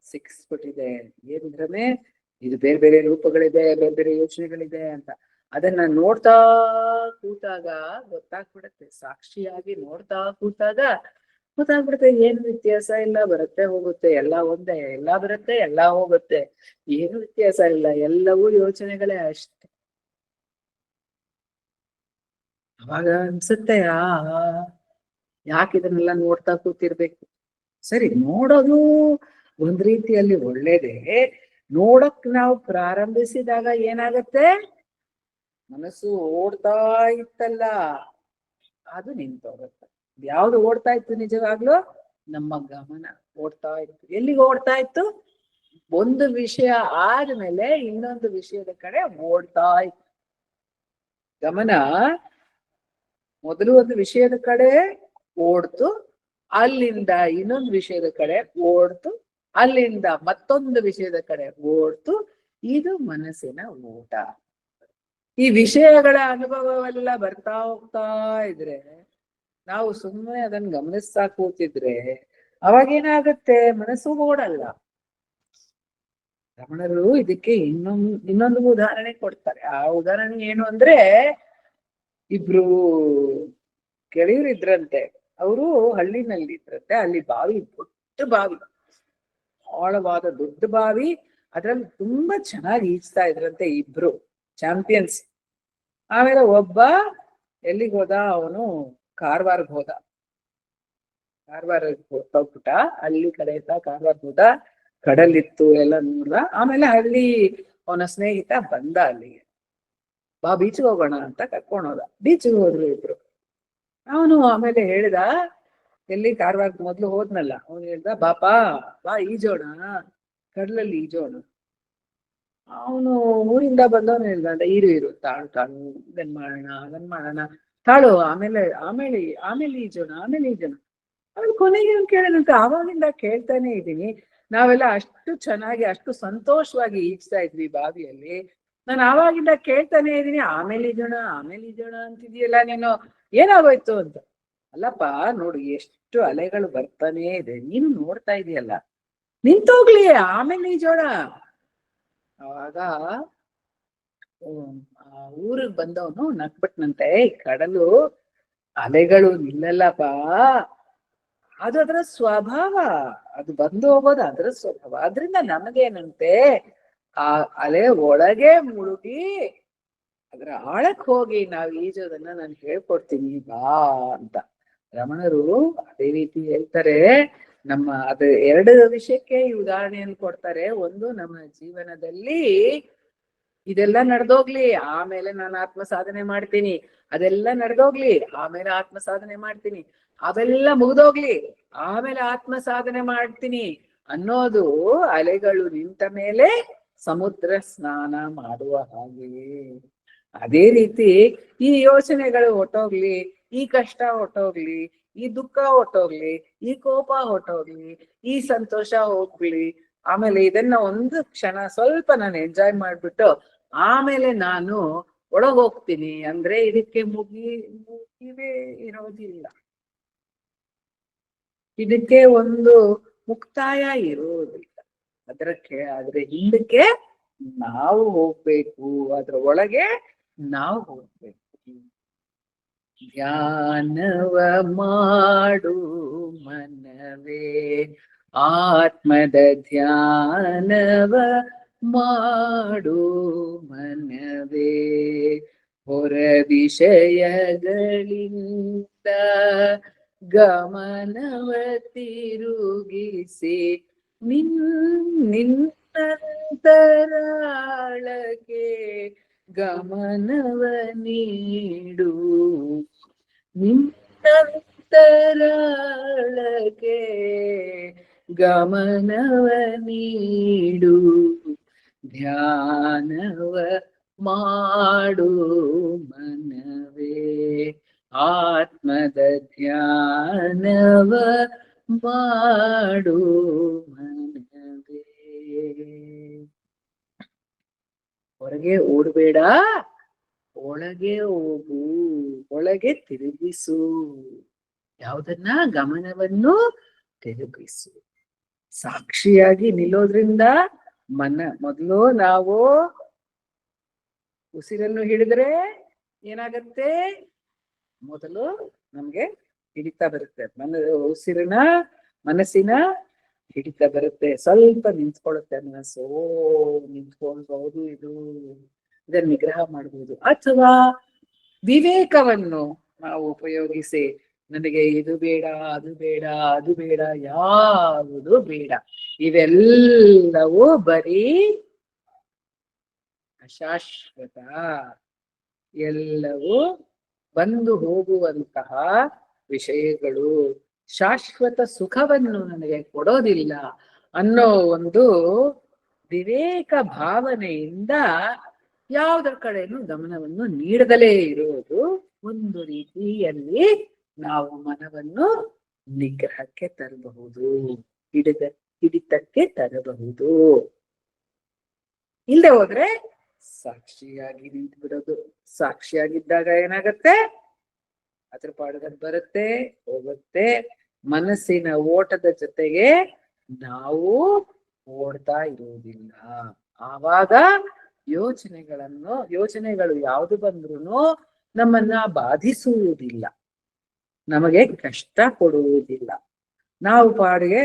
ಸಿಕ್ಸ್ಬಿಟ್ಟಿದೆ. ಏನ್ ಭ್ರಮೆ? ಇದು ಬೇರೆ ಬೇರೆ ರೂಪಗಳಿದೆ, ಬೇರೆ ಬೇರೆ ಯೋಚನೆಗಳಿದೆ ಅಂತ. ಅದನ್ನ ನೋಡ್ತಾ ಕೂತಾಗ ಗೊತ್ತಾಗ್ಬಿಡುತ್ತೆ. ಸಾಕ್ಷಿಯಾಗಿ ನೋಡ್ತಾ ಕೂತಾಗ ಗೊತ್ತಾಗ್ಬಿಡುತ್ತೆ, ಏನು ವ್ಯತ್ಯಾಸ ಇಲ್ಲ, ಬರುತ್ತೆ ಹೋಗುತ್ತೆ, ಎಲ್ಲ ಒಂದೇ, ಎಲ್ಲ ಬರುತ್ತೆ ಎಲ್ಲ ಹೋಗುತ್ತೆ, ಏನು ವ್ಯತ್ಯಾಸ ಇಲ್ಲ, ಎಲ್ಲವೂ ಯೋಚನೆಗಳೇ ಅಷ್ಟೆ. ಅವಾಗ ಅನ್ಸುತ್ತೆ, ಯಾಕೆ ಇದನ್ನೆಲ್ಲ ನೋಡ್ತಾ ಕೂತಿರ್ಬೇಕು? ಸರಿ, ನೋಡೋದು ಒಂದ್ ರೀತಿಯಲ್ಲಿ ಒಳ್ಳೇದೇ. ನೋಡಕ್ ನಾವು ಪ್ರಾರಂಭಿಸಿದಾಗ ಏನಾಗತ್ತೆ? ಮನಸ್ಸು ಓಡ್ತಾ ಇತ್ತಲ್ಲ, ಅದು ನಿಂತೋಗುತ್ತೆ. ಯಾವ್ದು ಓಡ್ತಾ ಇತ್ತು? ನಿಜವಾಗ್ಲು ನಮ್ಮ ಗಮನ ಓಡ್ತಾ ಇತ್ತು. ಎಲ್ಲಿಗೆ ಓಡ್ತಾ ಇತ್ತು? ಒಂದು ವಿಷಯ ಆದ್ಮೇಲೆ ಇನ್ನೊಂದು ವಿಷಯದ ಕಡೆ ಓಡ್ತಾ ಇತ್ತು ಗಮನ. ಮೊದಲು ಒಂದು ವಿಷಯದ ಕಡೆ ಓಡ್ತು, ಅಲ್ಲಿಂದ ಇನ್ನೊಂದು ವಿಷಯದ ಕಡೆ ಓಡ್ತು, ಅಲ್ಲಿಂದ ಮತ್ತೊಂದು ವಿಷಯದ ಕಡೆ ಓಡ್ತು. ಇದು ಮನಸ್ಸಿನ ಓಟ. ಈ ವಿಷಯಗಳ ಅನುಭವವೆಲ್ಲ ಬರ್ತಾ ಹೋಗ್ತಾ ಇದ್ರೆ, ನಾವು ಸುಮ್ಮನೆ ಅದನ್ನ ಗಮನಿಸ್ತಾ ಕೂತಿದ್ರೆ ಅವಾಗೇನಾಗತ್ತೆ, ಮನಸ್ಸು ಓಡಲ್ಲ. ರಮಣರು ಇದಕ್ಕೆ ಇನ್ನೊಂದು ಉದಾಹರಣೆ ಕೊಡ್ತಾರೆ. ಆ ಉದಾಹರಣೆ ಏನು ಅಂದ್ರೆ, ಇಬ್ರು ಗೆಳೆಯರು ಇದ್ರಂತೆ. ಅವರು ಹಳ್ಳಿನಲ್ಲಿ ಇದ್ರಂತೆ. ಅಲ್ಲಿ ಬಾವಿ, ದೊಡ್ಡ ಬಾವಿ, ಆಳವಾದ ದೊಡ್ಡ ಬಾವಿ. ಅದ್ರಲ್ಲಿ ತುಂಬಾ ಚೆನ್ನಾಗಿ ಈಜ್ತಾ ಇದ್ರಂತೆ ಇಬ್ರು ಚಾಂಪಿಯನ್ಸ್. ಆಮೇಲೆ ಒಬ್ಬ ಎಲ್ಲಿಗೆ ಹೋದ, ಅವನು ಕಾರವಾರಕ್ಕೆ ಹೋದ. ಕಾರವಾರಕ್ಕೆ ಹೋಗ್ಬಿಟ್ಟ. ಹಳ್ಳಿ ಕಡೆ ಇದ್ದ, ಕಾರವಾರಕ್ಕೆ ಹೋದ. ಕಡಲಿತ್ತು, ಎಲ್ಲ ನೋಡ್ದ. ಆಮೇಲೆ ಅಲ್ಲಿ ಅವನ ಸ್ನೇಹಿತ ಬಂದ ಅಲ್ಲಿಗೆ. ಬಾ ಬೀಚ್ಗೆ ಹೋಗೋಣ ಅಂತ ಕರ್ಕೊಂಡು ಹೋದ. ಬೀಚ್ಗೆ ಹೋದ್ರು ಇಬ್ರು. ಅವನು ಆಮೇಲೆ ಹೇಳ್ದ, ಎಲ್ಲಿ ಕಾರವಾರಕ್ಕೆ ಮೊದ್ಲು ಹೋದ್ನಲ್ಲ, ಅವನು ಹೇಳ್ದ, ಬಾಪಾ ಬಾ ಈಜೋಣ, ಕಡಲಲ್ಲಿ ಈಜೋಣ. ಅವನು ಊರಿಂದ ಬಂದವನು ಹೇಳ್ದ, ಇರು ತಾಳು ಇದನ್ ಮಾಡೋಣ ತಾಳು, ಆಮೇಲೆ ಈಜೋಣ. ಅವನು ಕೊನೆಗೆ ಕೇಳಿದಂತೆ, ಆವಾಗಿಂದ ಕೇಳ್ತಾನೆ ಇದ್ದೀನಿ, ನಾವೆಲ್ಲ ಅಷ್ಟು ಚೆನ್ನಾಗಿ ಅಷ್ಟು ಸಂತೋಷವಾಗಿ ಈಜ್ತಾ ಇದ್ವಿ ಬಾವಿಯಲ್ಲಿ. ನಾನು ಆವಾಗಿಂದ ಕೇಳ್ತಾನೆ ಇದ್ದೀನಿ, ಆಮೇಲೆ ಈಜೋಣ ಅಂತಿದೀಯಲ್ಲ ನೀನು, ಏನಾಗೋಯ್ತು ಅಂತ. ಅಲ್ಲಪ್ಪ ನೋಡು, ಎಷ್ಟು ಅಲೆಗಳು ಬರ್ತಾನೆ ಇದೆ, ನೀನು ನೋಡ್ತಾ ಇದೀಯಲ್ಲ, ನಿಂತೋಗ್ಲಿ, ಆಮೇಲೆ ಈಜೋಣ. ಅವಾಗ ಊರಿಗೆ ಬಂದವನು ನಕ್ಬಿಟ್ನಂತೆ, ಕಡಲು ಅಲೆಗಳು ನಿಲ್ಲಲ್ಲಪ್ಪ, ಅದು ಅದರ ಸ್ವಭಾವ, ಅದು ಬಂದು ಹೋಗೋದು ಅದರ ಸ್ವಭಾವ. ಆದ್ರಿಂದ ನಮಗೇನಂತೆ, ಆ ಅಲೆ ಒಳಗೆ ಮುಳುಗಿ ಅದ್ರ ಆಳಕ್ ಹೋಗಿ ನಾವ್ ಈಜೋದನ್ನ ನಾನು ಹೇಳ್ಕೊಡ್ತೀನಿ ಬಾ ಅಂತ. ರಮಣರು ಅದೇ ರೀತಿ ಹೇಳ್ತಾರೆ. ಅದು ಎರಡು ವಿಷಯಕ್ಕೆ ಈ ಉದಾಹರಣೆಯನ್ನು ಕೊಡ್ತಾರೆ. ಒಂದು, ನಮ್ಮ ಜೀವನದಲ್ಲಿ ಇದೆಲ್ಲ ನಡೆದೋಗ್ಲಿ, ಆಮೇಲೆ ನಾನು ಆತ್ಮ ಸಾಧನೆ ಮಾಡ್ತೀನಿ, ಅದೆಲ್ಲ ನಡೆದೋಗ್ಲಿ, ಆಮೇಲೆ ಆತ್ಮ ಸಾಧನೆ ಮಾಡ್ತೀನಿ, ಅವೆಲ್ಲ ಮುಗ್ದೋಗ್ಲಿ, ಆಮೇಲೆ ಆತ್ಮ ಸಾಧನೆ ಮಾಡ್ತೀನಿ ಅನ್ನೋದು ಅಲೆಗಳು ನಿಂತ ಮೇಲೆ ಸಮುದ್ರ ಸ್ನಾನ ಮಾಡುವ ಹಾಗೆ. ಅದೇ ರೀತಿ ಈ ಯೋಚನೆಗಳು ಹೊಟ್ಟೋಗ್ಲಿ, ಈ ಕಷ್ಟ ಹೊಟ್ಟೋಗ್ಲಿ, ಈ ದುಃಖ ಹೊಟ್ಟೋಗ್ಲಿ, ಈ ಕೋಪ ಹೊಟ್ಟೋಗ್ಲಿ, ಈ ಸಂತೋಷ ಹೋಗ್ಲಿ, ಆಮೇಲೆ ಇದನ್ನ ಒಂದು ಕ್ಷಣ ಸ್ವಲ್ಪ ನಾನು ಎಂಜಾಯ್ ಮಾಡ್ಬಿಟ್ಟು ಆಮೇಲೆ ನಾನು ಒಳಗೋಗ್ತೀನಿ ಅಂದ್ರೆ ಇದಕ್ಕೆ ಮುಗಿವೇ ಇರೋದಿಲ್ಲ. ಇದಕ್ಕೆ ಒಂದು ಮುಕ್ತಾಯ ಇರೋದಿಲ್ಲ. ಅದ್ರ ಹಿಂದಕ್ಕೆ ನಾವು ಹೋಗ್ಬೇಕು, ಅದ್ರ ಒಳಗೆ ನಾವು ಹೋಗ್ಬೇಕು. ಧ್ಯಾನವ ಮಾಡು ಮನವೇ, ಆತ್ಮದ ಧ್ಯಾನವ ಮಾಡು ಮನವೇ, ಹೊರ ವಿಷಯಗಳಿಂದ ಗಮನವ ತಿರುಗಿಸಿ ನಿನ್ನಂತರಾಳಕ್ಕೆ ಗಮನವ ನೀಡು, ನಿನ್ನಂತರಾಳಕ್ಕೆ ಗಮನವ ನೀಡು, ಧ್ಯಾನವ ಮಾಡು ಮನವೇ, ಆತ್ಮದ ಧ್ಯಾನವ ಮಾಡು ಮನವೇ. ಹೊರಗೆ ಓಡಬೇಡ, ಒಳಗೆ ಹೋಗು, ಒಳಗೆ ತಿರುಗಿಸು. ಯಾವುದನ್ನ? ಗಮನವನ್ನು ತಿರುಗಿಸು. ಸಾಕ್ಷಿಯಾಗಿ ನಿಲ್ಲೋದ್ರಿಂದ ಮೊದಲು ನಾವು ಉಸಿರನ್ನು ಹಿಡಿದ್ರೆ ಏನಾಗತ್ತೆ? ಮೊದಲು ನಮ್ಗೆ ಹಿಡಿತ ಬರುತ್ತೆ, ಮನಸ್ಸಿನ ಹಿಡಿತ ಬರುತ್ತೆ. ಸ್ವಲ್ಪ ನಿಂತ್ಕೊಳ್ಳುತ್ತೆ ಮನಸ್ಸು, ನಿಂತ್ಕೊಳ್ಬಹುದು. ಇದನ್ನ ನಿಗ್ರಹ ಮಾಡಬಹುದು. ಅಥವಾ ವಿವೇಕವನ್ನು ನಾವು ಉಪಯೋಗಿಸಿ, ನನಗೆ ಇದು ಬೇಡ, ಅದು ಬೇಡ, ಅದು ಬೇಡ, ಯಾವುದು ಬೇಡ, ಇವೆಲ್ಲವೂ ಬರೀ ಅಶಾಶ್ವತ, ಎಲ್ಲವೂ ಬಂದು ಹೋಗುವಂತಹ ವಿಷಯಗಳು, ಶಾಶ್ವತ ಸುಖವನ್ನು ನನಗೆ ಕೊಡೋದಿಲ್ಲ ಅನ್ನೋ ಒಂದು ವಿವೇಕ ಭಾವನೆಯಿಂದ ಯಾವುದರ ಕಡೆನೂ ಗಮನವನ್ನು ನೀಡದಲೇ ಇರುವುದು ಒಂದು ರೀತಿಯಲ್ಲಿ ನಾವು ಮನವನ್ನು ನಿಗ್ರಹಕ್ಕೆ ತರಬಹುದು, ಹಿಡಿತಕ್ಕೆ ತರಬಹುದು. ಇಲ್ಲದೆ ಹೋದ್ರೆ ಸಾಕ್ಷಿಯಾಗಿ ನಿಂತು ಬಿಡೋದು. ಸಾಕ್ಷಿಯಾಗಿದ್ದಾಗ ಏನಾಗತ್ತೆ, ಅದ್ರ ಪಾಡದಲ್ಲಿ ಬರುತ್ತೆ ಹೋಗುತ್ತೆ. ಮನಸ್ಸಿನ ಓಟದ ಜೊತೆಗೆ ನಾವು ಓಡ್ತಾ ಇರುವುದಿಲ್ಲ. ಆವಾಗ ಯೋಚನೆಗಳು ಯಾವುದು ಬಂದ್ರೂ ನಮ್ಮನ್ನ ಬಾಧಿಸುವುದಿಲ್ಲ, ನಮಗೆ ಕಷ್ಟ ಕೊಡುವುದಿಲ್ಲ. ನಾವು ಪಾಡಿಗೆ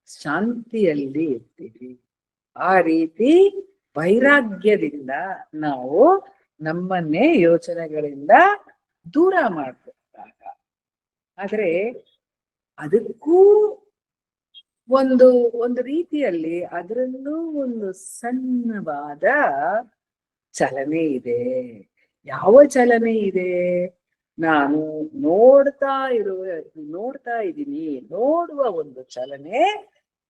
ಶಾಂತಿಯಲ್ಲಿ ಇರ್ತೀವಿ. ಆ ರೀತಿ ವೈರಾಗ್ಯದಿಂದ ನಾವು ನಮ್ಮನ್ನೇ ಯೋಚನೆಗಳಿಂದ ದೂರ ಮಾಡ್ಕೊಂಡಾಗ, ಆದ್ರೆ ಅದಕ್ಕೂ ಒಂದು ರೀತಿಯಲ್ಲಿ ಅದರಲ್ಲೂ ಒಂದು ಸಣ್ಣವಾದ ಚಲನೆ ಇದೆ. ಯಾವ ಚಲನೆ ಇದೆ? ನಾನು ನೋಡ್ತಾ ಇದ್ದೀನಿ, ನೋಡುವ ಒಂದು ಚಲನೆ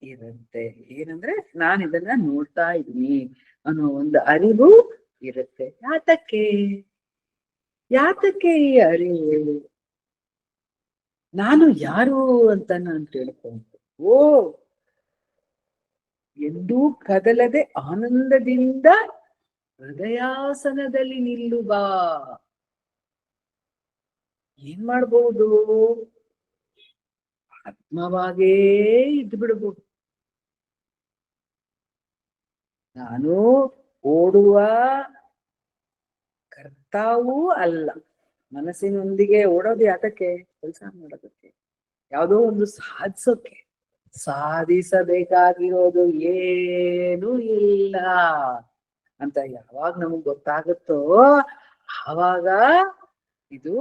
ಇರುತ್ತೆ. ಏನಂದ್ರೆ ನಾನು ಇದನ್ನ ನೋಡ್ತಾ ಇದ್ದೀನಿ ಅನ್ನೋ ಒಂದು ಅರಿವು ಇರುತ್ತೆ. ಯಾತಕ್ಕೆ ಈ ಅರಿವು? ನಾನು ಯಾರು ಅಂತ ನಾನು ತಿಳ್ಕೊಂಡು ಎಂದೂ ಕದಲದೆ ಆನಂದದಿಂದ ಹೃದಯಾಸನದಲ್ಲಿ ನಿಲ್ಲುವ. ಏನ್ ಮಾಡ್ಬಹುದು? ಆತ್ಮವಾಗೇ ಇದ್ದು ಬಿಡ್ಬೋದು. ನಾನು ಓಡುವ ಕರ್ತಾವೂ ಅಲ್ಲ. ಮನಸ್ಸಿನೊಂದಿಗೆ ಓಡೋದು ಯಾತಕ್ಕೆ? ಕೆಲಸ ಮಾಡೋದಕ್ಕೆ, ಯಾವುದೋ ಒಂದು ಸಾಧಿಸೋಕೆ. ಸಾಧಿಸಬೇಕಾಗಿರೋದು ಏನೂ ಇಲ್ಲ ಅಂತ ಯಾವಾಗ ನಮಗ್ ಗೊತ್ತಾಗುತ್ತೋ ಆವಾಗ ಇದು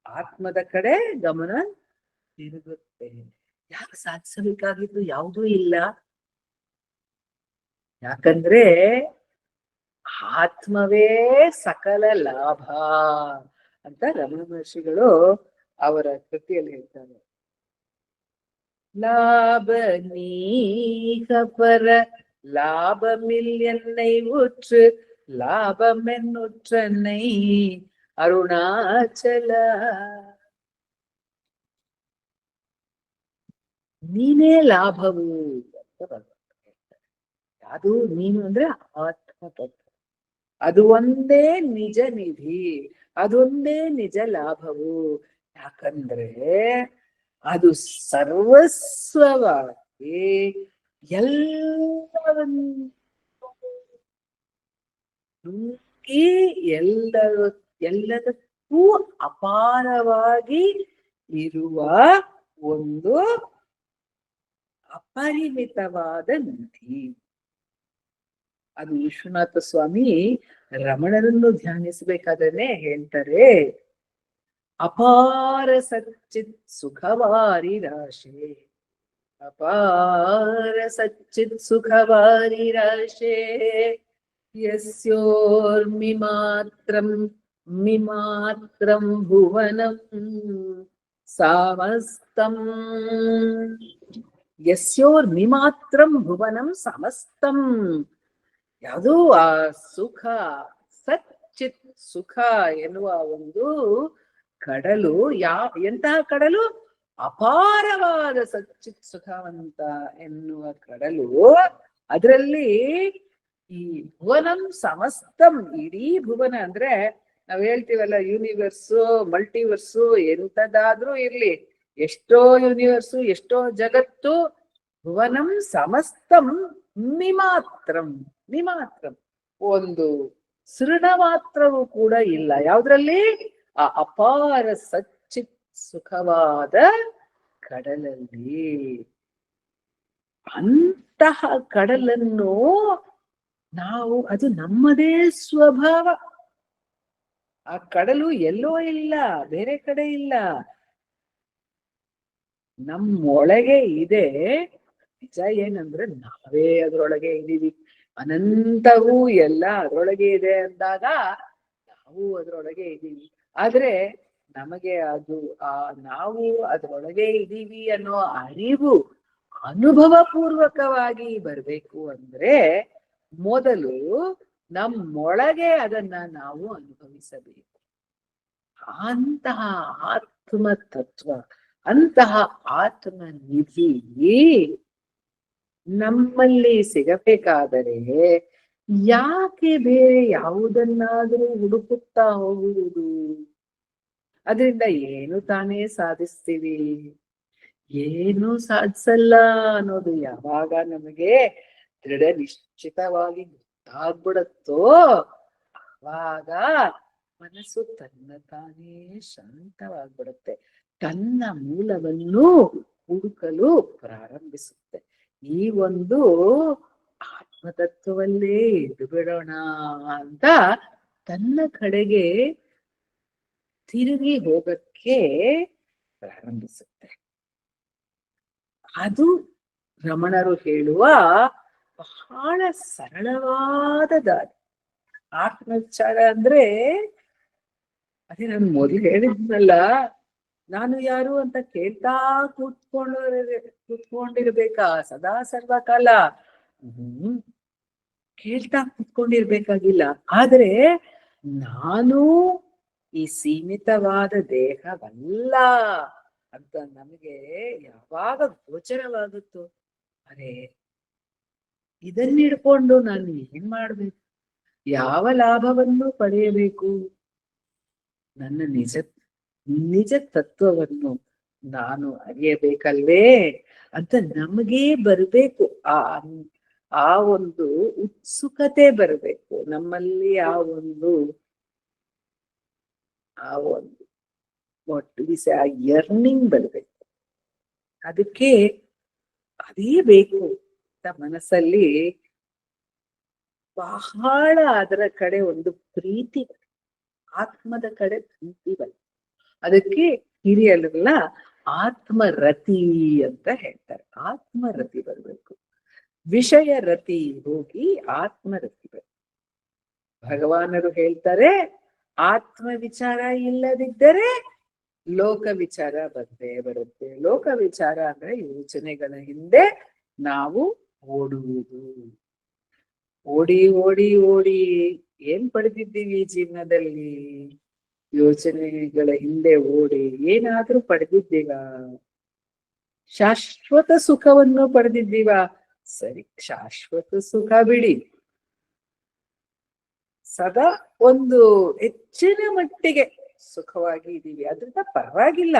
ಆತ್ಮದ ಕಡೆ ಗಮನ ತಿರುಗುತ್ತೆ. ಯಾಕೆ ಸಾಧಿಸಬೇಕಾಗಿದ್ದು ಯಾವುದೂ ಇಲ್ಲ? ಯಾಕಂದ್ರೆ ಆತ್ಮವೇ ಸಕಲ ಲಾಭ ಅಂತ ರಮಣ ಮಹರ್ಷಿಗಳು ಅವರ ಕೃತಿಯಲ್ಲಿ ಹೇಳ್ತಾರೆ. லாப நீக பர லாபமில்லை உற்று லாபமென்னுற்றனை ಅರುಣಾಚಲ. ನೀನೇ ಲಾಭವು ಅಂತ ಹೇಳ್ತಾರೆ. ಅದು ನೀನು ಅಂದ್ರೆ ಆತ್ಮ ತತ್ವ. ಅದು ಒಂದೇ ನಿಜ ನಿಧಿ, ಅದೊಂದೇ ನಿಜ ಲಾಭವು. ಯಾಕಂದ್ರೆ ಅದು ಸರ್ವಸ್ವವಾಗಿ ಎಲ್ಲದಕ್ಕೂ ಅಪಾರವಾಗಿ ಇರುವ ಒಂದು ಅಪರಿಮಿತವಾದ ನಿಧಿ. ಅದು ವಿಶ್ವನಾಥ ಸ್ವಾಮಿ ರಮಣರನ್ನು ಧ್ಯಾನಿಸಬೇಕಾದ್ರೆ ಹೇಳ್ತಾರೆ, ಅಪಾರ ಸಚ್ಚಿತ್ ಸುಖವಾರಿ ರಾಶೆ, ಅಪಾರ ಸಚ್ಚಿತ್ ಸುಖವಾರಿ ರಾಶೆ, ಯಸ್ಯೋರ್ಮಿಮಾತ್ರಂ ಮಿಮಾತ್ರಂ ಭುವನಂ ಸಮಸ್ತಂ. ಯಸ್ಯೋರ್ಮಿಮಾತ್ರಂ ಭುವನಂ ಸಮಸ್ತಂ. ಯಾವುದು ಆ ಸುಖ, ಸಚ್ಚಿತ್ ಸುಖ ಎನ್ನುವ ಒಂದು ಕಡಲು. ಎಂತಹ ಕಡಲು? ಅಪಾರವಾದ ಸಚ್ಚಿತ್ ಸುಖವಂತ ಎನ್ನುವ ಕಡಲು. ಅದರಲ್ಲಿ ಈ ಭುವನಂ ಸಮಸ್ತಂ, ಇಡೀ ಭುವನ ಅಂದ್ರೆ ನಾವ್ ಹೇಳ್ತೀವಲ್ಲ ಯೂನಿವರ್ಸು, ಮಲ್ಟಿವರ್ಸು, ಎಂತದಾದ್ರೂ ಇರ್ಲಿ, ಎಷ್ಟೋ ಯೂನಿವರ್ಸು, ಎಷ್ಟೋ ಜಗತ್ತು, ಭುವನಂ ಸಮಸ್ತಂ ಮಿಮಾತ್ರಂ. ಮಿಮಾತ್ರಂ ಒಂದು ಸೃಣ ಮಾತ್ರವೂ ಕೂಡ ಇಲ್ಲ ಯಾವ್ದ್ರಲ್ಲಿ? ಆ ಅಪಾರ ಸಚ್ಚಿತ್ ಸುಖವಾದ ಕಡಲಲ್ಲಿ. ಅಂತಹ ಕಡಲನ್ನು ನಾವು, ಅದು ನಮ್ಮದೇ ಸ್ವಭಾವ. ಆ ಕಡಲು ಎಲ್ಲೋ ಇಲ್ಲ, ಬೇರೆ ಕಡೆ ಇಲ್ಲ, ನಮ್ಮೊಳಗೆ ಇದೆ. ನಿಜ ಏನಂದ್ರೆ ನಾವೇ ಅದ್ರೊಳಗೆ ಇದೀವಿ. ಅನಂತವೂ ಎಲ್ಲ ಅದ್ರೊಳಗೆ ಇದೆ ಅಂದಾಗ ನಾವು ಅದ್ರೊಳಗೆ ಇದೀವಿ. ಆದ್ರೆ ನಮಗೆ ಅದು ನಾವು ಅದ್ರೊಳಗೆ ಇದೀವಿ ಅನ್ನೋ ಅರಿವು ಅನುಭವ ಪೂರ್ವಕವಾಗಿ ಬರ್ಬೇಕು ಅಂದ್ರೆ ಮೊದಲು ನಮ್ಮೊಳಗೆ ಅದನ್ನ ನಾವು ಅನುಭವಿಸಬೇಕು. ಅಂತಹ ಆತ್ಮ ತತ್ವ, ಅಂತಹ ಆತ್ಮ ನಿಧಿ ನಮ್ಮಲ್ಲಿ ಸಿಗಬೇಕಾದರೆ ಯಾಕೆ ಬೇರೆ ಯಾವುದನ್ನಾದರೂ ಹುಡುಕುತ್ತಾ ಹೋಗುವುದು? ಅದರಿಂದ ಏನು ತಾನೇ ಸಾಧಿಸ್ತೀವಿ? ಏನು ಸಾಧಿಸಲ್ಲ ಅನ್ನೋದು ಯಾವಾಗ ನಮಗೆ ದೃಢ ನಿಶ್ಚಿತವಾಗಿ ಗೊತ್ತಾಗ್ಬಿಡತ್ತೋ ಆವಾಗ ಮನಸ್ಸು ತನ್ನ ತಾನೇ ಶಾಂತವಾಗ್ಬಿಡುತ್ತೆ, ತನ್ನ ಮೂಲವನ್ನು ಹುಡುಕಲು ಪ್ರಾರಂಭಿಸುತ್ತೆ. ಈ ಒಂದು ಆತ್ಮತತ್ವವಲ್ಲೇ ಇದ್ದು ಬಿಡೋಣ ಅಂತ ತನ್ನ ಕಡೆಗೆ ತಿರುಗಿ ಹೋಗಕ್ಕೆ ಪ್ರಾರಂಭಿಸುತ್ತೆ. ಅದು ರಮಣರು ಹೇಳುವ ಬಹಳ ಸರಳವಾದ ದಾರಿ. ಆತ್ಮವಿಚಾರ ಅಂದ್ರೆ ಅದೇ ನಾನು ಮೊದಲು ಹೇಳಿದ್ನಲ್ಲ, ನಾನು ಯಾರು ಅಂತ ಕೇಳ್ತಾ ಕೂತ್ಕೊಂಡಿರ್ಬೇಕಾ ಸದಾ ಸರ್ವಕಾಲ? ಕೇಳ್ತಾ ಕೂತ್ಕೊಂಡಿರ್ಬೇಕಾಗಿಲ್ಲ. ಆದ್ರೆ ನಾನು ಈ ಸೀಮಿತವಾದ ದೇಹವಲ್ಲ ಅಂತ ನಮಗೆ ಯಾವಾಗ ಗೋಚರವಾಗುತ್ತೋ, ಅರೆ ಇದನ್ನಿಡ್ಕೊಂಡು ನಾನು ಏನ್ ಮಾಡ್ಬೇಕು, ಯಾವ ಲಾಭವನ್ನು ಪಡೆಯಬೇಕು, ನನ್ನ ನಿಜ ತತ್ವವನ್ನು ನಾನು ಅರಿಯಬೇಕಲ್ವೇ ಅಂತ ನಮಗೇ ಬರಬೇಕು. ಆ ಒಂದು ಉತ್ಸುಕತೆ ಬರಬೇಕು ನಮ್ಮಲ್ಲಿ, ಆ ಒಂದು ಆ ಯರ್ನಿಂಗ್ ಬರಬೇಕು. ಅದಕ್ಕೆ ಅದೇ ಬೇಕು ಅಂತ ಮನಸ್ಸಲ್ಲಿ ಬಹಳ ಅದರ ಕಡೆ ಒಂದು ಪ್ರೀತಿ, ಆತ್ಮದ ಕಡೆ ಪ್ರೀತಿ ಬರುತ್ತೆ. ಅದಕ್ಕೆ ಹಿರಿಯರೆಲ್ಲ ಆತ್ಮರತಿ ಅಂತ ಹೇಳ್ತಾರೆ. ಆತ್ಮರತಿ ಬರ್ಬೇಕು, ವಿಷಯ ರತಿ ಹೋಗಿ ಆತ್ಮರತಿ ಬರ್ಬೇಕು. ಭಗವಾನರು ಹೇಳ್ತಾರೆ, ಆತ್ಮ ವಿಚಾರ ಇಲ್ಲದಿದ್ದರೆ ಲೋಕ ವಿಚಾರ ಬಂದೇ ಬರುತ್ತೆ. ಲೋಕ ವಿಚಾರ ಅಂದ್ರೆ ಯೋಚನೆಗಳ ಹಿಂದೆ ನಾವು ಓಡುವುದು. ಓಡಿ ಓಡಿ ಓಡಿ ಏನ್ ಪಡೆದಿದ್ದೀವಿ ಜೀವನದಲ್ಲಿ? ಯೋಚನೆಗಳ ಹಿಂದೆ ಓಡಿ ಏನಾದ್ರೂ ಪಡೆದಿದ್ದೀವ? ಶಾಶ್ವತ ಸುಖವನ್ನು ಪಡೆದಿದ್ದೀವ? ಸರಿ, ಶಾಶ್ವತ ಸುಖ ಬಿಡಿ, ಸದಾ ಒಂದು ಹೆಚ್ಚಿನ ಮಟ್ಟಿಗೆ ಸುಖವಾಗಿ ಇದೀವಿ, ಅದ್ರಿಂದ ಪರವಾಗಿಲ್ಲ.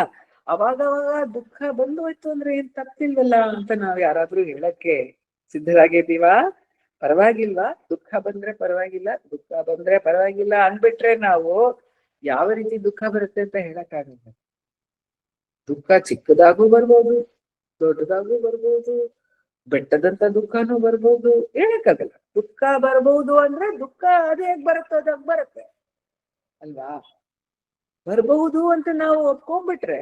ಅವಾಗವಾಗ ದುಃಖ ಬಂದು ಹೋಯ್ತು ಅಂದ್ರೆ ಏನ್ ತಪ್ಪಿಲ್ವಲ್ಲ ಅಂತ ನಾವ್ ಯಾರಾದ್ರೂ ಹೇಳಕ್ಕೆ ಸಿದ್ಧರಾಗಿದ್ದೀವಾ? ಪರವಾಗಿಲ್ವಾ? ದುಃಖ ಬಂದ್ರೆ ಪರವಾಗಿಲ್ಲ, ದುಃಖ ಬಂದ್ರೆ ಪರವಾಗಿಲ್ಲ ಅನ್ಬಿಟ್ರೆ ನಾವು ಯಾವ ರೀತಿ ದುಃಖ ಬರುತ್ತೆ ಅಂತ ಹೇಳಕ್ಕಾಗಲ್ಲ. ದುಃಖ ಚಿಕ್ಕದಾಗೂ ಬರ್ಬೋದು, ದೊಡ್ಡದಾಗೂ ಬರ್ಬೋದು, ಬೆಟ್ಟದಂತ ದುಃಖನೂ ಬರ್ಬೋದು, ಹೇಳಕ್ಕಾಗಲ್ಲ. ದುಃಖ ಬರ್ಬೋದು ಅಂದ್ರೆ ದುಃಖ ಅದೇ ಬರುತ್ತೋ ಅದಾಗ ಬರುತ್ತೆ ಅಲ್ವಾ? ಬರ್ಬಹುದು ಅಂತ ನಾವು ಒಪ್ಕೊಂಡ್ಬಿಟ್ರೆ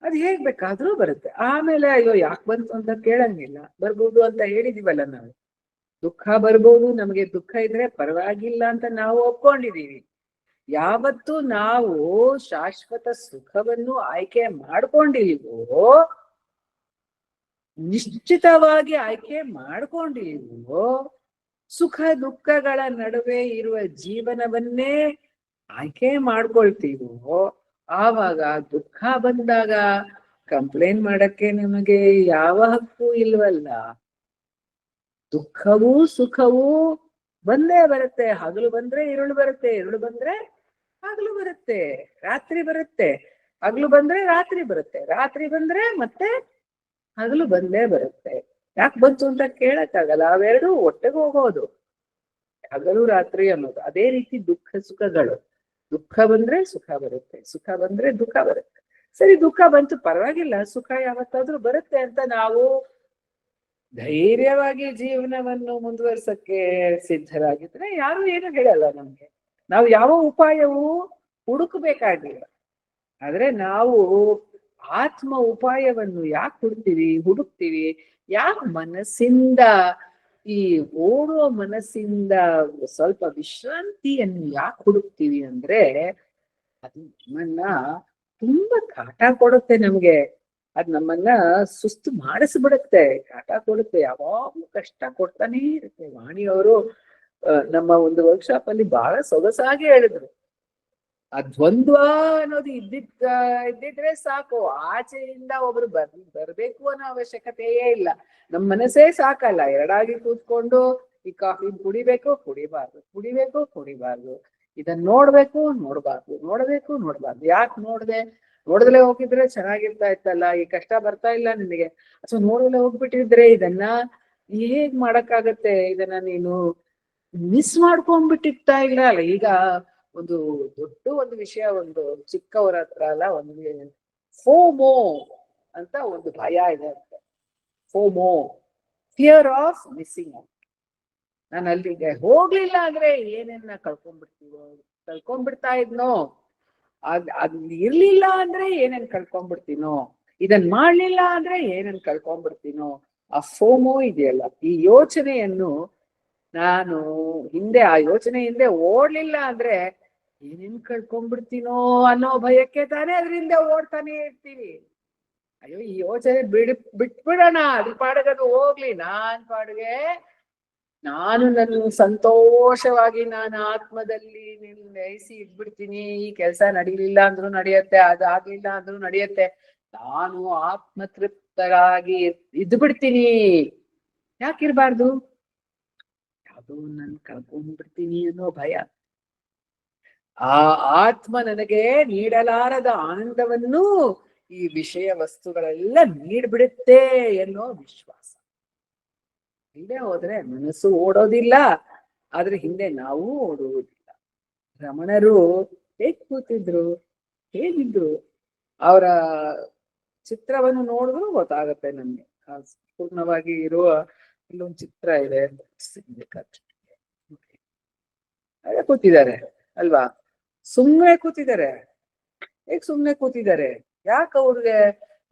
ಅದ್ ಹೇಗ್ ಬೇಕಾದ್ರೂ ಬರುತ್ತೆ. ಆಮೇಲೆ ಅಯ್ಯೋ ಯಾಕೆ ಬಂತು ಅಂತ ಕೇಳಂಗಿಲ್ಲ, ಬರ್ಬೋದು ಅಂತ ಹೇಳಿದೀವಲ್ಲ ನಾವು. ದುಃಖ ಬರ್ಬೋದು, ನಮಗೆ ದುಃಖ ಇದ್ರೆ ಪರವಾಗಿಲ್ಲ ಅಂತ ನಾವು ಒಪ್ಕೊಂಡಿದೀವಿ. ಯಾವತ್ತು ನಾವು ಶಾಶ್ವತ ಸುಖವನ್ನು ಆಯ್ಕೆ ಮಾಡ್ಕೊಂಡಿಲ್ವೋ, ನಿಶ್ಚಿತವಾಗಿ ಆಯ್ಕೆ ಮಾಡ್ಕೊಂಡಿಲ್ವೋ, ಸುಖ ದುಃಖಗಳ ನಡುವೆ ಇರುವ ಜೀವನವನ್ನೇ ಆಯ್ಕೆ ಮಾಡ್ಕೊಳ್ತೀವೋ, ಆವಾಗ ದುಃಖ ಬಂದಾಗ ಕಂಪ್ಲೇಂಟ್ ಮಾಡಕ್ಕೆ ನಮಗೆ ಯಾವ ಹಕ್ಕು ಇಲ್ವಲ್ಲ. ದುಃಖವೂ ಸುಖವೂ ಬಂದೇ ಬರುತ್ತೆ. ಹಗಲು ಬಂದ್ರೆ ഇരുಳು ಬರುತ್ತೆ, ഇരുಳು ಬಂದ್ರೆ ಹಗಲು ಬರುತ್ತೆ, ರಾತ್ರಿ ಬರುತ್ತೆ, ಹಗಲು ಬಂದ್ರೆ ರಾತ್ರಿ ಬರುತ್ತೆ, ರಾತ್ರಿ ಬಂದ್ರೆ ಮತ್ತೆ ಹಗಲು ಬಂದೇ ಬರುತ್ತೆ. ಯಾಕೆ ಬಂತು ಅಂತ ಕೇಳಕ್ಕಾಗಲ್ಲ, ಅವೆರಡು ಒಟ್ಟಿಗೆ ಹೋಗೋದು, ಹಗಲು ರಾತ್ರಿ ಅನ್ನೋದು. ಅದೇ ರೀತಿ ದುಃಖ ಸುಖಗಳು, ದುಃಖ ಬಂದ್ರೆ ಸುಖ ಬರುತ್ತೆ, ಸುಖ ಬಂದ್ರೆ ದುಃಖ ಬರುತ್ತೆ. ಸರಿ, ದುಃಖ ಬಂತು ಪರವಾಗಿಲ್ಲ, ಸುಖ ಯಾವತ್ತಾದ್ರೂ ಬರುತ್ತೆ ಅಂತ ನಾವು ಧೈರ್ಯವಾಗಿ ಜೀವನವನ್ನು ಮುಂದುವರ್ಸಕ್ಕೆ ಸಿದ್ಧರಾಗಿದ್ರೆ ಯಾರು ಏನು ಹೇಳಲ್ಲ ನಮ್ಗೆ. ನಾವು ಯಾವ ಉಪಾಯವೂ ಹುಡುಕಬೇಕಾಗಿಲ್ಲ. ಆದ್ರೆ ನಾವು ಆತ್ಮ ಉಪಾಯವನ್ನು ಯಾಕೆ ಹುಡುಕ್ತೀವಿ? ಯಾಕೆ ಮನಸ್ಸಿಂದ, ಈ ಓಡುವ ಮನಸ್ಸಿಂದ ಸ್ವಲ್ಪ ವಿಶ್ರಾಂತಿಯನ್ನು ಯಾಕೆ ಹುಡುಕ್ತೀವಿ ಅಂದ್ರೆ, ಅದು ನಮ್ಮನ್ನ ತುಂಬಾ ಕಾಟ ಕೊಡುತ್ತೆ ನಮ್ಗೆ. ಅದ್ ನಮ್ಮನ್ನ ಸುಸ್ತು ಮಾಡಿಸ್ಬಿಡುತ್ತೆ, ಕಾಟ ಕೊಡುತ್ತೆ, ಯಾವಾಗ್ಲೂ ಕಷ್ಟ ಕೊಡ್ತಾನೇ ಇರುತ್ತೆ. ವಾಣಿಯವರು ನಮ್ಮ ಒಂದು ವರ್ಕ್ಶಾಪ್ ಅಲ್ಲಿ ಬಹಳ ಸೊಗಸಾಗಿ ಹೇಳಿದ್ರು, ಆ ದ್ವಂದ್ವ ಅನ್ನೋದು ಇದ್ದಿದ್ರೆ ಸಾಕು. ಆಚೆಯಿಂದ ಒಬ್ರು ಬರ್ಬೇಕು ಅನ್ನೋ ಅವಶ್ಯಕತೆಯೇ ಇಲ್ಲ. ನಮ್ ಮನಸ್ಸೇ ಸಾಕಲ್ಲ, ಎರಡಾಗಿ ಕೂತ್ಕೊಂಡು ಈ ಕಾಫಿ ಕುಡಿಬೇಕು ಕುಡಿಬಾರ್ದು, ಕುಡಿಬೇಕು ಕುಡಿಬಾರ್ದು, ಇದನ್ನ ನೋಡ್ಬೇಕು ನೋಡ್ಬಾರ್ದು, ನೋಡ್ಬಾರ್ದು. ಯಾಕೆ ನೋಡದಲೇ ಹೋಗಿದ್ರೆ ಚೆನ್ನಾಗಿರ್ತಾ ಇತ್ತಲ್ಲ, ಈ ಕಷ್ಟ ಬರ್ತಾ ಇಲ್ಲ ನಿನಗೆ, ಅಥವಾ ನೋಡದಲೇ ಹೋಗ್ಬಿಟ್ಟಿದ್ರೆ ಇದನ್ನ ಹೇಗ್ ಮಾಡಕ್ಕಾಗತ್ತೆ, ಇದನ್ನ ನೀನು ಮಿಸ್ ಮಾಡ್ಕೊಂಡ್ಬಿಟ್ಟಿರ್ತಾ ಇಲ್ಲ ಅಲ್ಲ. ಈಗ ಒಂದು ದೊಡ್ಡ ವಿಷಯ, ಒಂದು ಚಿಕ್ಕವರ ಹತ್ರ ಅಲ್ಲ, ಒಂದು ಫೋಮೋ ಅಂತ ಒಂದು ಭಯ ಇದೆ ಅಂತೆ. FOMO, fear of missing out. ನಾನು ಅಲ್ಲಿಗೆ ಹೋಗ್ಲಿಲ್ಲ ಅಂದ್ರೆ ಏನೇನ ಕಳ್ಕೊಂಡ್ಬಿಡ್ತಾ ಇದ್ನೋ, ಅದ್ ಇರ್ಲಿಲ್ಲ ಅಂದ್ರೆ ಏನೇನ್ ಕಳ್ಕೊಂಡ್ಬಿಡ್ತೀನೋ, ಇದನ್ ಮಾಡ್ಲಿಲ್ಲ ಅಂದ್ರೆ ಏನೇನ್ ಕಳ್ಕೊಂಡ್ಬಿಡ್ತೀನೋ, ಆ ಫೋಮೋ ಇದೆಯಲ್ಲ, ಈ ಯೋಚನೆಯನ್ನು ನಾನು ಆ ಯೋಚನೆ ಹಿಂದೆ ಓಡ್ಲಿಲ್ಲ ಅಂದ್ರೆ ಏನೇನ್ ಕಳ್ಕೊಂಡ್ಬಿಡ್ತೀನೋ ಅನ್ನೋ ಭಯಕ್ಕೆ ತಾನೇ ಅದರಿಂದ ಓಡ್ತಾನೆ ಇರ್ತೀವಿ. ಅಯ್ಯೋ ಈ ಯೋಚನೆ ಬಿಟ್ಬಿಡೋಣ, ಅದ್ರ ಪಾಡಿಗೆ ಅದು ಹೋಗ್ಲಿ, ನಾನು ನನ್ನ ಸಂತೋಷವಾಗಿ ನಾನು ಆತ್ಮದಲ್ಲಿ ನಿರ್ಣಯಿಸಿ ಇಟ್ಬಿಡ್ತೀನಿ. ಈ ಕೆಲಸ ನಡೀಲಿಲ್ಲ ಅಂದ್ರೂ ನಡೆಯುತ್ತೆ, ಅದಾಗ್ಲಿಲ್ಲ ಅಂದ್ರೂ ನಡೆಯುತ್ತೆ, ನಾನು ಆತ್ಮತೃಪ್ತರಾಗಿ ಇದ್ಬಿಡ್ತೀನಿ. ಯಾಕಿರ್ಬಾರ್ದು? ಅದು ನನ್ ಕಳ್ಕೊಂಡ್ಬಿಡ್ತೀನಿ ಅನ್ನೋ ಭಯ. ಆ ಆತ್ಮ ನನಗೆ ನೀಡಲಾರದ ಆನಂದವನ್ನು ಈ ವಿಷಯ ವಸ್ತುಗಳೆಲ್ಲ ನೀಡ್ಬಿಡುತ್ತೆ ಎನ್ನೋ ವಿಶ್ವಾಸ. ಹಿಂದೆ ಹೋದ್ರೆ ಮನಸ್ಸು ಓಡೋದಿಲ್ಲ, ಆದ್ರೆ ಹಿಂದೆ ನಾವು ಓಡುವುದಿಲ್ಲ. ರಮಣರು ಹೇಗ್ ಕೂತಿದ್ರು, ಹೇಗಿದ್ರು, ಅವರ ಚಿತ್ರವನ್ನು ನೋಡಿದ್ರು ಗೊತ್ತಾಗತ್ತೆ ನಮ್ಗೆ. ಪೂರ್ಣವಾಗಿ ಇರುವ ಇಲ್ಲೊಂದು ಚಿತ್ರ ಇದೆ, ಕೂತಿದ್ದಾರೆ ಅಲ್ವಾ, ಸುಮ್ಮನೆ ಕೂತಿದ್ದಾರೆ. ಹೇಗ್ ಸುಮ್ಮನೆ ಕೂತಿದ್ದಾರೆ? ಯಾಕೆ ಅವ್ರಿಗೆ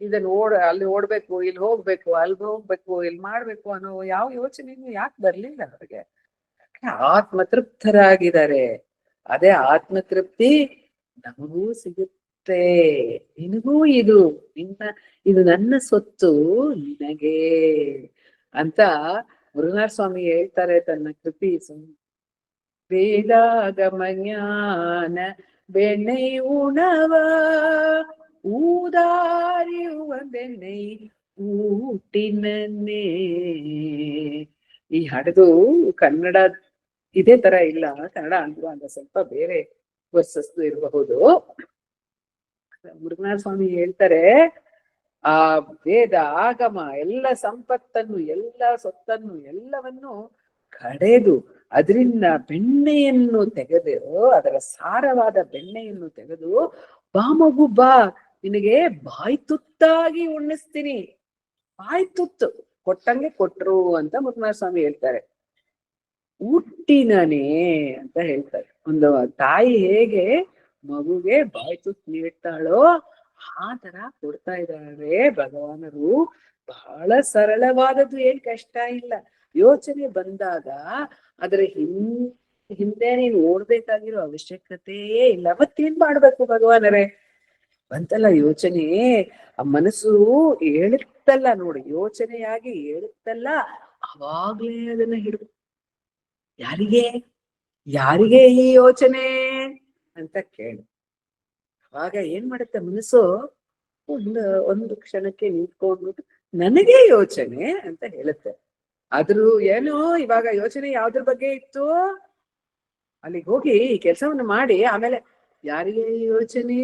ಇದನ್ನ ಅಲ್ಲಿ ಓಡ್ಬೇಕು, ಇಲ್ಲಿ ಹೋಗ್ಬೇಕು, ಇಲ್ಲಿ ಮಾಡ್ಬೇಕು ಅನ್ನೋ ಯಾವ ಯೋಚನೆನೂ ಯಾಕೆ ಬರ್ಲಿಲ್ಲ ಅವ್ರಿಗೆ? ಆತ್ಮತೃಪ್ತರಾಗಿದ್ದಾರೆ. ಅದೇ ಆತ್ಮತೃಪ್ತಿ ನಮಗೂ ಸಿಗುತ್ತೆ, ನಿನಗೂ ಇದು ನನ್ನ ಸ್ವತ್ತು ನಿನಗೆ ಅಂತ ಮುರುಘಾ ಸ್ವಾಮಿ ಹೇಳ್ತಾರೆ ತನ್ನ ಕೃತಿ ವೇದಾಗಮಜ್ಞಾನ ಬೆಣ್ಣೈ ಉಣವ ಊದಾರಿಯುವಂದೆಣ್ಣೈ ಊಟಿನನ್ನೇ. ಈ ಹಾಡದು ಕನ್ನಡ ಇದೇ ತರ ಇಲ್ಲ, ಕನ್ನಡ ಅನುವಾದ ಸ್ವಲ್ಪ ಬೇರೆ ವರ್ಸಸ್ ಇರಬಹುದು. ಮುರುಘಾ ಸ್ವಾಮಿ ಹೇಳ್ತಾರೆ, ಆ ವೇದ ಆಗಮ ಎಲ್ಲ ಸಂಪತ್ತನ್ನು, ಎಲ್ಲ ಸೊತ್ತನ್ನು, ಎಲ್ಲವನ್ನು ಕಡೆದು ಅದರಿಂದ ಬೆಣ್ಣೆಯನ್ನು ತೆಗೆದು, ಅದರ ಸಾರವಾದ ಬೆಣ್ಣೆಯನ್ನು ತೆಗೆದು, ಬಾ ಮಗು ಬಾ, ನಿನಗೆ ಬಾಯಿ ತುತ್ತಾಗಿ ಉಣ್ಣಿಸ್ತೀನಿ. ಬಾಯಿ ತುತ್ತು ಕೊಟ್ಟಂಗೆ ಕೊಟ್ರು ಅಂತ ಮುರುಘಾ ಸ್ವಾಮಿ ಹೇಳ್ತಾರೆ. ಹುಟ್ಟಿನನೇ ಅಂತ ಹೇಳ್ತಾರೆ. ಒಂದು ತಾಯಿ ಹೇಗೆ ಮಗುಗೆ ಬಾಯಿ ತುತ್ತು ನೀಡ್ತಾಳೋ ಆ ತರ ಕೊಡ್ತಾ ಇದ್ದಾರೆ ಭಗವಾನರು. ಬಹಳ ಸರಳವಾದದ್ದು, ಏನ್ ಕಷ್ಟ ಇಲ್ಲ. ಯೋಚನೆ ಬಂದಾಗ ಅದರ ಹಿಂದೆ ನೀನು ಓಡ್ಬೇಕಾಗಿರೋ ಅವಶ್ಯಕತೆಯೇ ಇಲ್ಲ. ಮತ್ತೇನ್ ಮಾಡ್ಬೇಕು ಭಗವಾನರೇ? ಬಂತಲ್ಲ ಯೋಚನೆ, ಆ ಮನಸ್ಸು ಹೇಳುತ್ತಲ್ಲ ನೋಡಿ, ಯೋಚನೆಯಾಗಿ ಹೇಳುತ್ತಲ್ಲ, ಅವಾಗ್ಲೇ ಅದನ್ನ ಹಿಡಿದು, ಯಾರಿಗೆ ಈ ಯೋಚನೆ ಅಂತ ಕೇಳು. ಅವಾಗ ಏನ್ ಮಾಡುತ್ತೆ ಮನಸ್ಸು? ಒಂದು ಕ್ಷಣಕ್ಕೆ ನಿಂತ್ಕೊಂಡ್ಬಿಟ್ಟು ನನಗೆ ಯೋಚನೆ ಅಂತ ಹೇಳುತ್ತೆ. ಆದ್ರೂ ಏನೋ ಇವಾಗ ಯೋಚನೆ ಯಾವ್ದ್ರ ಬಗ್ಗೆ ಇತ್ತು, ಅಲ್ಲಿಗೆ ಹೋಗಿ ಈ ಕೆಲಸವನ್ನು ಮಾಡಿ ಆಮೇಲೆ ಯಾರಿಗೆ ಯೋಚನೆ?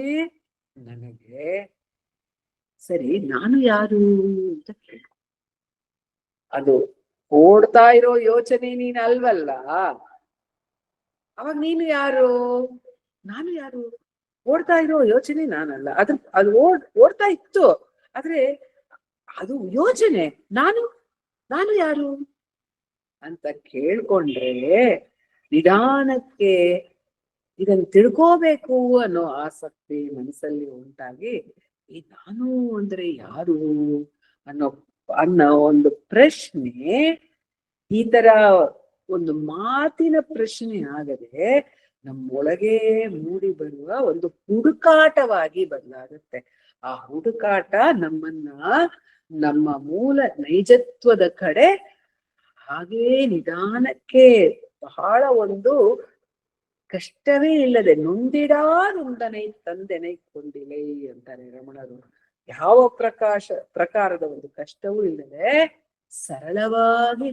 ನನಗೆ. ಸರಿ, ನಾನು ಯಾರು ಅಂತ ಕೇಳು. ಅದು ಓಡ್ತಾ ಇರೋ ಯೋಚನೆ ನೀನ್ ಅಲ್ವಲ್ಲ, ಅವಾಗ ನೀನು ಯಾರು? ನಾನು ಯಾರು? ಓಡ್ತಾ ಇರೋ ಯೋಚನೆ ನಾನಲ್ಲ. ಅದು ಓಡ್ತಾ ಇತ್ತು, ಆದ್ರೆ ಅದು ಯೋಚನೆ. ನಾನು ಯಾರು ಅಂತ ಕೇಳ್ಕೊಂಡ್ರೆ ನಿಧಾನಕ್ಕೆ ಇದನ್ನು ತಿಳ್ಕೋಬೇಕು ಅನ್ನೋ ಆಸಕ್ತಿ ಮನಸ್ಸಲ್ಲಿ ಉಂಟಾಗಿ, ಈ ನಾನು ಅಂದ್ರೆ ಯಾರು ಅನ್ನೋ ಒಂದು ಪ್ರಶ್ನೆ, ಈ ತರ ಒಂದು ಮಾತಿನ ಪ್ರಶ್ನೆ ಆಗದೆ ನಮ್ಮೊಳಗೆ ಮೂಡಿ ಬರುವ ಒಂದು ಹುಡುಕಾಟವಾಗಿ ಬದಲಾಗುತ್ತೆ. ಆ ಹುಡುಕಾಟ ನಮ್ಮನ್ನ ನಮ್ಮ ಮೂಲ ನೈಜತ್ವದ ಕಡೆ ಹಾಗೇ ನಿಧಾನಕ್ಕೆ ಬಹಳ ಒಂದು ಕಷ್ಟವೇ ಇಲ್ಲದೆ ನೊಂದಿಡಾ ನೊಂದನೈ ತಂದೆನೈ ಕೊಂದಿಲೈ ಅಂತಾರೆ ರಮಣರು. ಯಾವ ಪ್ರಕಾರದ ಒಂದು ಕಷ್ಟವೂ ಇಲ್ಲದೆ ಸರಳವಾಗಿ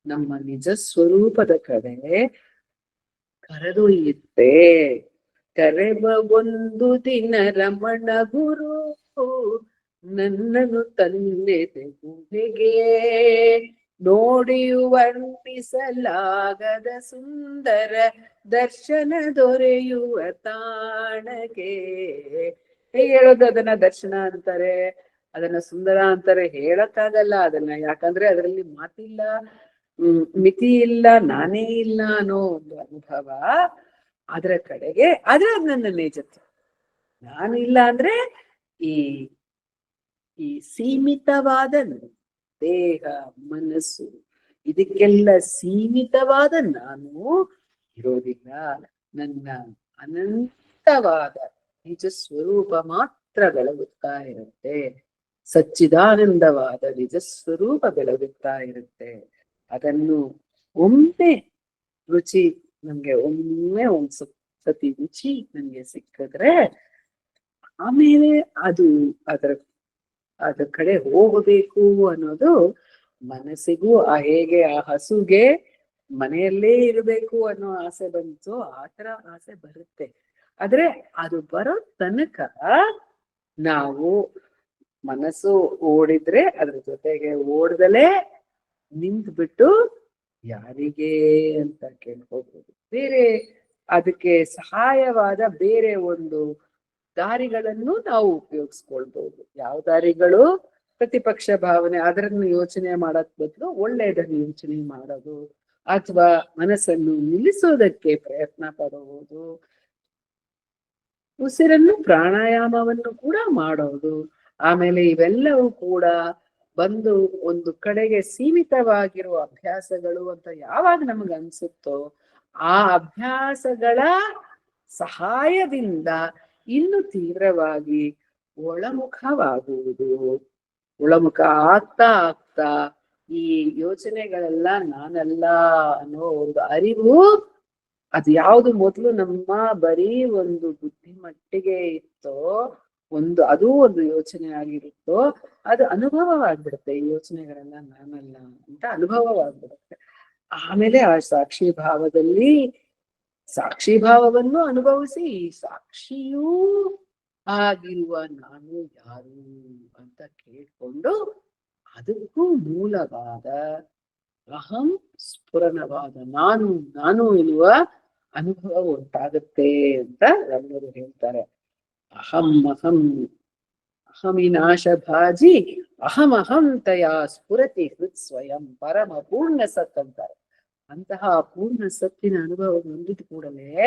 ನಮ್ಮ ನಿಜ ಸ್ವರೂಪದ ಕಡೆ ಕರೆದೊಯ್ಯುತ್ತೆ. ಕರೆವ ಒಂದು ದಿನ ರಮಣ ಗುರು ನನ್ನನ್ನು ತಂದೆದೆ ಗುಹೆಗೆ, ನೋಡಿಯು ವರ್ಣಿಸಲಾಗದ ಸುಂದರ ದರ್ಶನ ದೊರೆಯುವ ತಾಣಗೆ. ಹೇಗೆ ಹೇಳೋದು ಅದನ್ನ? ದರ್ಶನ ಅಂತಾರೆ, ಅದನ್ನ ಸುಂದರ ಅಂತಾರೆ, ಹೇಳಕ್ಕಾಗಲ್ಲ ಅದನ್ನ. ಯಾಕಂದ್ರೆ ಅದರಲ್ಲಿ ಮಾತಿಲ್ಲ, ಮಿತಿ ಇಲ್ಲ, ನಾನೇ ಇಲ್ಲ ಅನ್ನೋ ಒಂದು ಅನುಭವ ಅದರ ಕಡೆಗೆ. ಆದ್ರೆ ಅದು ನನ್ನ ನಿಜತೆ. ನಾನು ಇಲ್ಲ ಅಂದ್ರೆ ಈ ಸೀಮಿತವಾದ ದೇಹ, ಮನಸ್ಸು, ಇದಕ್ಕೆಲ್ಲ ಸೀಮಿತವಾದ ನಾನು ಇರೋದಿಲ್ಲ. ನನ್ನ ಅನಂತವಾದ ನಿಜ ಸ್ವರೂಪ ಮಾತ್ರ ಬೆಳಗುತ್ತಾ ಇರುತ್ತೆ. ಸಚ್ಚಿದಾನಂದವಾದ ನಿಜ ಸ್ವರೂಪ ಬೆಳಗುತ್ತಾ ಇರುತ್ತೆ. ಅದನ್ನು ಒಮ್ಮೆ ರುಚಿ ನಮ್ಗೆ ಒಮ್ಮೆ ಒಂದ್ ಸತಿ ರುಚಿ ನಮ್ಗೆ ಸಿಕ್ಕಿದ್ರೆ ಆಮೇಲೆ ಅದ್ರ ಕಡೆ ಹೋಗಬೇಕು ಅನ್ನೋದು ಮನಸ್ಸಿಗೂ, ಹೇಗೆ ಆ ಹಸುಗೆ ಮನೆಯಲ್ಲೇ ಇರಬೇಕು ಅನ್ನೋ ಆಸೆ ಬಂತು, ಆತರ ಆಸೆ ಬರುತ್ತೆ. ಆದ್ರೆ ಅದು ಬರೋ ತನಕ ನಾವು ಮನಸ್ಸು ಓಡಿದ್ರೆ ಅದ್ರ ಜೊತೆಗೆ ಓಡ್ದಲೇ ನಿಂತು ಬಿಟ್ಟು ಯಾರಿಗೆ ಅಂತ ಕೇಳ್ಕೋಬಹುದು. ಬೇರೆ ಅದಕ್ಕೆ ಸಹಾಯವಾದ ಬೇರೆ ಒಂದು ದಾರಿಗಳನ್ನು ನಾವು ಉಪಯೋಗಿಸ್ಕೊಳ್ಬಹುದು. ಯಾವ ದಾರಿಗಳು? ಪ್ರತಿಪಕ್ಷ ಭಾವನೆ, ಅದನ್ನು ಯೋಚನೆ ಮಾಡಕ್ ಬದಲು ಒಳ್ಳೆಯದನ್ನು ಯೋಚನೆ ಮಾಡೋದು, ಅಥವಾ ಮನಸ್ಸನ್ನು ನಿಲ್ಲಿಸೋದಕ್ಕೆ ಪ್ರಯತ್ನ ಪಡುವುದು, ಉಸಿರನ್ನು ಪ್ರಾಣಾಯಾಮವನ್ನು ಕೂಡ ಮಾಡೋದು. ಆಮೇಲೆ ಇವೆಲ್ಲವೂ ಕೂಡ ಬಂದು ಒಂದು ಕಡೆಗೆ ಸೀಮಿತವಾಗಿರುವ ಅಭ್ಯಾಸಗಳು ಅಂತ ಯಾವಾಗ ನಮಗೆ ಅನ್ಸುತ್ತೋ ಆ ಅಭ್ಯಾಸಗಳ ಸಹಾಯದಿಂದ ಇನ್ನು ತೀವ್ರವಾಗಿ ಒಳಮುಖವಾಗುವುದು. ಒಳಮುಖ ಆಗ್ತಾ ಈ ಯೋಚನೆಗಳೆಲ್ಲ ನಾನಲ್ಲ ಅನ್ನೋ ಒಂದು ಅರಿವು, ಅದು ಯಾವುದು ಮೊದಲು ನಮ್ಮ ಬರೀ ಒಂದು ಬುದ್ಧಿಮಟ್ಟಿಗೆ ಇತ್ತೋ, ಅದು ಒಂದು ಯೋಚನೆ ಆಗಿರುತ್ತೋ, ಅದು ಅನುಭವವಾಗ್ಬಿಡುತ್ತೆ. ಈ ಯೋಚನೆಗಳೆಲ್ಲ ನಾನಲ್ಲ ಅಂತ ಅನುಭವವಾಗ್ಬಿಡುತ್ತೆ. ಆಮೇಲೆ ಆ ಸಾಕ್ಷಿ ಭಾವವನ್ನು ಅನುಭವಿಸಿ ಸಾಕ್ಷಿಯೂ ಆಗಿರುವ ನಾನು ಯಾರು ಅಂತ ಕೇಳ್ಕೊಂಡು ಅದಕ್ಕೂ ಮೂಲವಾದ ಅಹಂ ಸ್ಫುರಣವಾದ ನಾನು ಎನ್ನುವ ಅನುಭವ ಉಂಟಾಗುತ್ತೆ ಅಂತ ರಮಣರು ಹೇಳ್ತಾರೆ. ಅಹಮಿನಾಶ ಭಾಜಿ ಅಹಂ ತಯಾ ಸ್ಫುರತಿ ಹೃತ್ ಸ್ವಯಂ ಪರಮ ಪೂರ್ಣ ಸತ್ ಅಂತಾರೆ. ಅಂತಹ ಪೂರ್ಣ ಸತ್ತಿನ ಅನುಭವ ಹೊಂದಿದ ಕೂಡಲೇ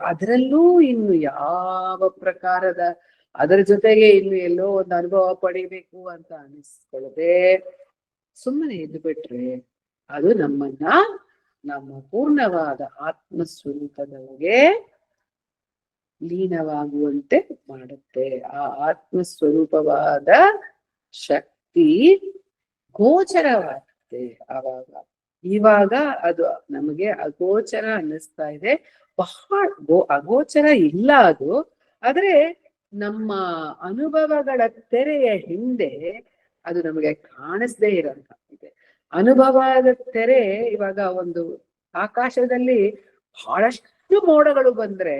ಅದರಲ್ಲೂ ಇನ್ನು ಯಾವ ಪ್ರಕಾರದ ಅದರ ಜೊತೆಗೆ ಇನ್ನು ಎಲ್ಲೋ ಒಂದು ಅನುಭವ ಪಡಿಬೇಕು ಅಂತ ಅನಿಸ್ಕೊಳ್ಳದೆ ಸುಮ್ಮನೆ ಇದ್ದು ಬಿಟ್ರೆ ಅದು ನಮ್ಮ ಪೂರ್ಣವಾದ ಆತ್ಮಸ್ವರೂಪದೊಳಗೆ ಲೀನವಾಗುವಂತೆ ಮಾಡುತ್ತೆ. ಆ ಆತ್ಮಸ್ವರೂಪವಾದ ಶಕ್ತಿ ಗೋಚರವಾಗುತ್ತೆ. ಇವಾಗ ಅದು ನಮಗೆ ಅಗೋಚರ ಅನ್ನಿಸ್ತಾ ಇದೆ, ಬಹಳ ಅಗೋಚರ ಇಲ್ಲ ಅದು. ಆದ್ರೆ ನಮ್ಮ ಅನುಭವಗಳ ತೆರೆಯ ಹಿಂದೆ ಅದು ನಮಗೆ ಕಾಣಿಸ್ದೇ ಇರೋಂಗಿದೆ. ಅನುಭವದ ತೆರೆ ಇವಾಗ ಒಂದು ಆಕಾಶದಲ್ಲಿ ಬಹಳಷ್ಟು ಮೋಡಗಳು ಬಂದ್ರೆ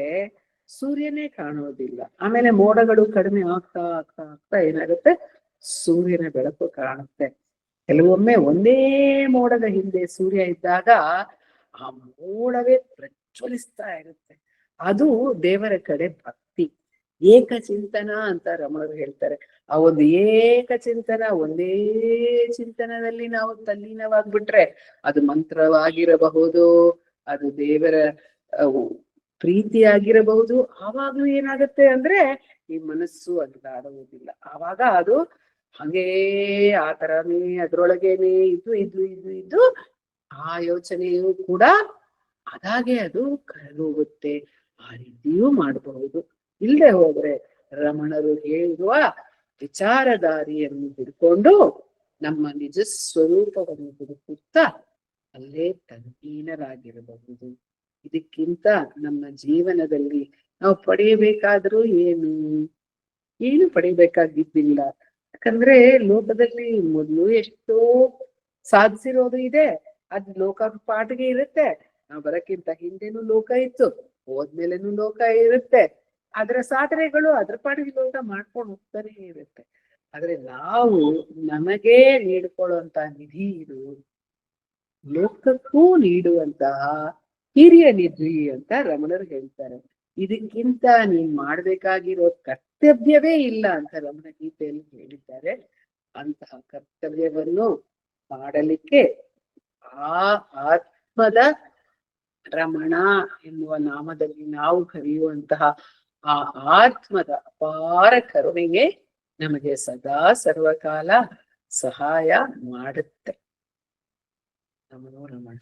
ಸೂರ್ಯನೇ ಕಾಣೋದಿಲ್ಲ. ಆಮೇಲೆ ಮೋಡಗಳು ಕಡಿಮೆ ಆಗ್ತಾ ಏನಾಗುತ್ತೆ, ಸೂರ್ಯನ ಬೆಳಕು ಕಾಣುತ್ತೆ. ಕೆಲವೊಮ್ಮೆ ಒಂದೇ ಮೋಡದ ಹಿಂದೆ ಸೂರ್ಯ ಇದ್ದಾಗ ಆ ಮೋಡವೇ ಪ್ರಜ್ವಲಿಸ್ತಾ ಇರುತ್ತೆ. ಅದು ದೇವರ ಕಡೆ ಭಕ್ತಿ, ಏಕಚಿಂತನ ಅಂತ ರಮಣರು ಹೇಳ್ತಾರೆ. ಆ ಒಂದು ಏಕಚಿಂತನ, ಒಂದೇ ಚಿಂತನದಲ್ಲಿ ನಾವು ತಲ್ಲೀನವಾಗ್ಬಿಟ್ರೆ ಅದು ಮಂತ್ರವಾಗಿರಬಹುದು, ಅದು ದೇವರ ಪ್ರೀತಿಯಾಗಿರಬಹುದು. ಆವಾಗ್ಲೂ ಏನಾಗುತ್ತೆ ಅಂದ್ರೆ ಈ ಮನಸ್ಸು ಅಲ್ಲಾಡುವುದಿಲ್ಲ. ಆವಾಗ ಅದು ಹಾಗೇ ಆ ತರನೇ ಅದ್ರೊಳಗೇನೆ ಇದು ಆ ಯೋಚನೆಯು ಕೂಡ ಅದಾಗೆ ಅದು ಕಳೆದೋಗುತ್ತೆ. ಆ ರೀತಿಯೂ ಮಾಡಬಹುದು. ಇಲ್ಲದೆ ಹೋದ್ರೆ ರಮಣರು ಹೇಳುವ ವಿಚಾರಧಾರಿಯನ್ನು ಹಿಡ್ಕೊಂಡು ನಮ್ಮ ನಿಜ ಸ್ವರೂಪವನ್ನು ಹುಡುಕುತ್ತಾ ಅಲ್ಲೇ ತಲ್ಲೀನರಾಗಿರಬಹುದು. ಇದಕ್ಕಿಂತ ನಮ್ಮ ಜೀವನದಲ್ಲಿ ನಾವು ಪಡೆಯಬೇಕಾದ್ರೂ ಏನು ಪಡೆಯಬೇಕಾಗಿದ್ದಿಲ್ಲ. ಯಾಕಂದ್ರೆ ಲೋಕದಲ್ಲಿ ಮೊದಲು ಎಷ್ಟೋ ಸಾಧಿಸಿರೋದು ಇದೆ, ಅದ್ ಲೋಕ ಪಾಟಿಗೆ ಇರುತ್ತೆ. ನಾವು ಬರಕ್ಕಿಂತ ಹಿಂದೆನೂ ಲೋಕ ಇತ್ತು, ಹೋದ್ಮೇಲೆನೂ ಲೋಕ ಇರುತ್ತೆ. ಅದರ ಸಾಧನೆಗಳು ಅದ್ರ ಪಾಟಿಗೆ ಲೋಕ ಮಾಡ್ಕೊಂಡು ಹೋಗ್ತಾನೆ ಇರುತ್ತೆ. ಆದ್ರೆ ನಾವು ನಮಗೇ ನೀಡ್ಕೊಳ್ಳುವಂತ ನಿಧಿ ಇದು, ಲೋಕಕ್ಕೂ ನೀಡುವಂತಹ ಹಿರಿಯ ನಿಧಿ ಅಂತ ರಮಣರು ಹೇಳ್ತಾರೆ. ಇದಕ್ಕಿಂತ ನೀನ್ ಮಾಡ್ಬೇಕಾಗಿರೋ ಕರ್ತವ್ಯವೇ ಇಲ್ಲ ಅಂತ ರಮಣ ಗೀತೆಯಲ್ಲಿ ಹೇಳಿದ್ದಾರೆ. ಅಂತಹ ಕರ್ತವ್ಯವನ್ನು ಮಾಡಲಿಕ್ಕೆ ಆ ಆತ್ಮದ ರಮಣ ಎನ್ನುವ ನಾಮದಲ್ಲಿ ನಾವು ಕರೆಯುವಂತಹ ಆ ಆತ್ಮದ ಅಪಾರ ಕರುಣೆಗೆ ನಮಗೆ ಸದಾ ಸರ್ವಕಾಲ ಸಹಾಯ ಮಾಡುತ್ತೆ. ನಮೋ ರಮಣ.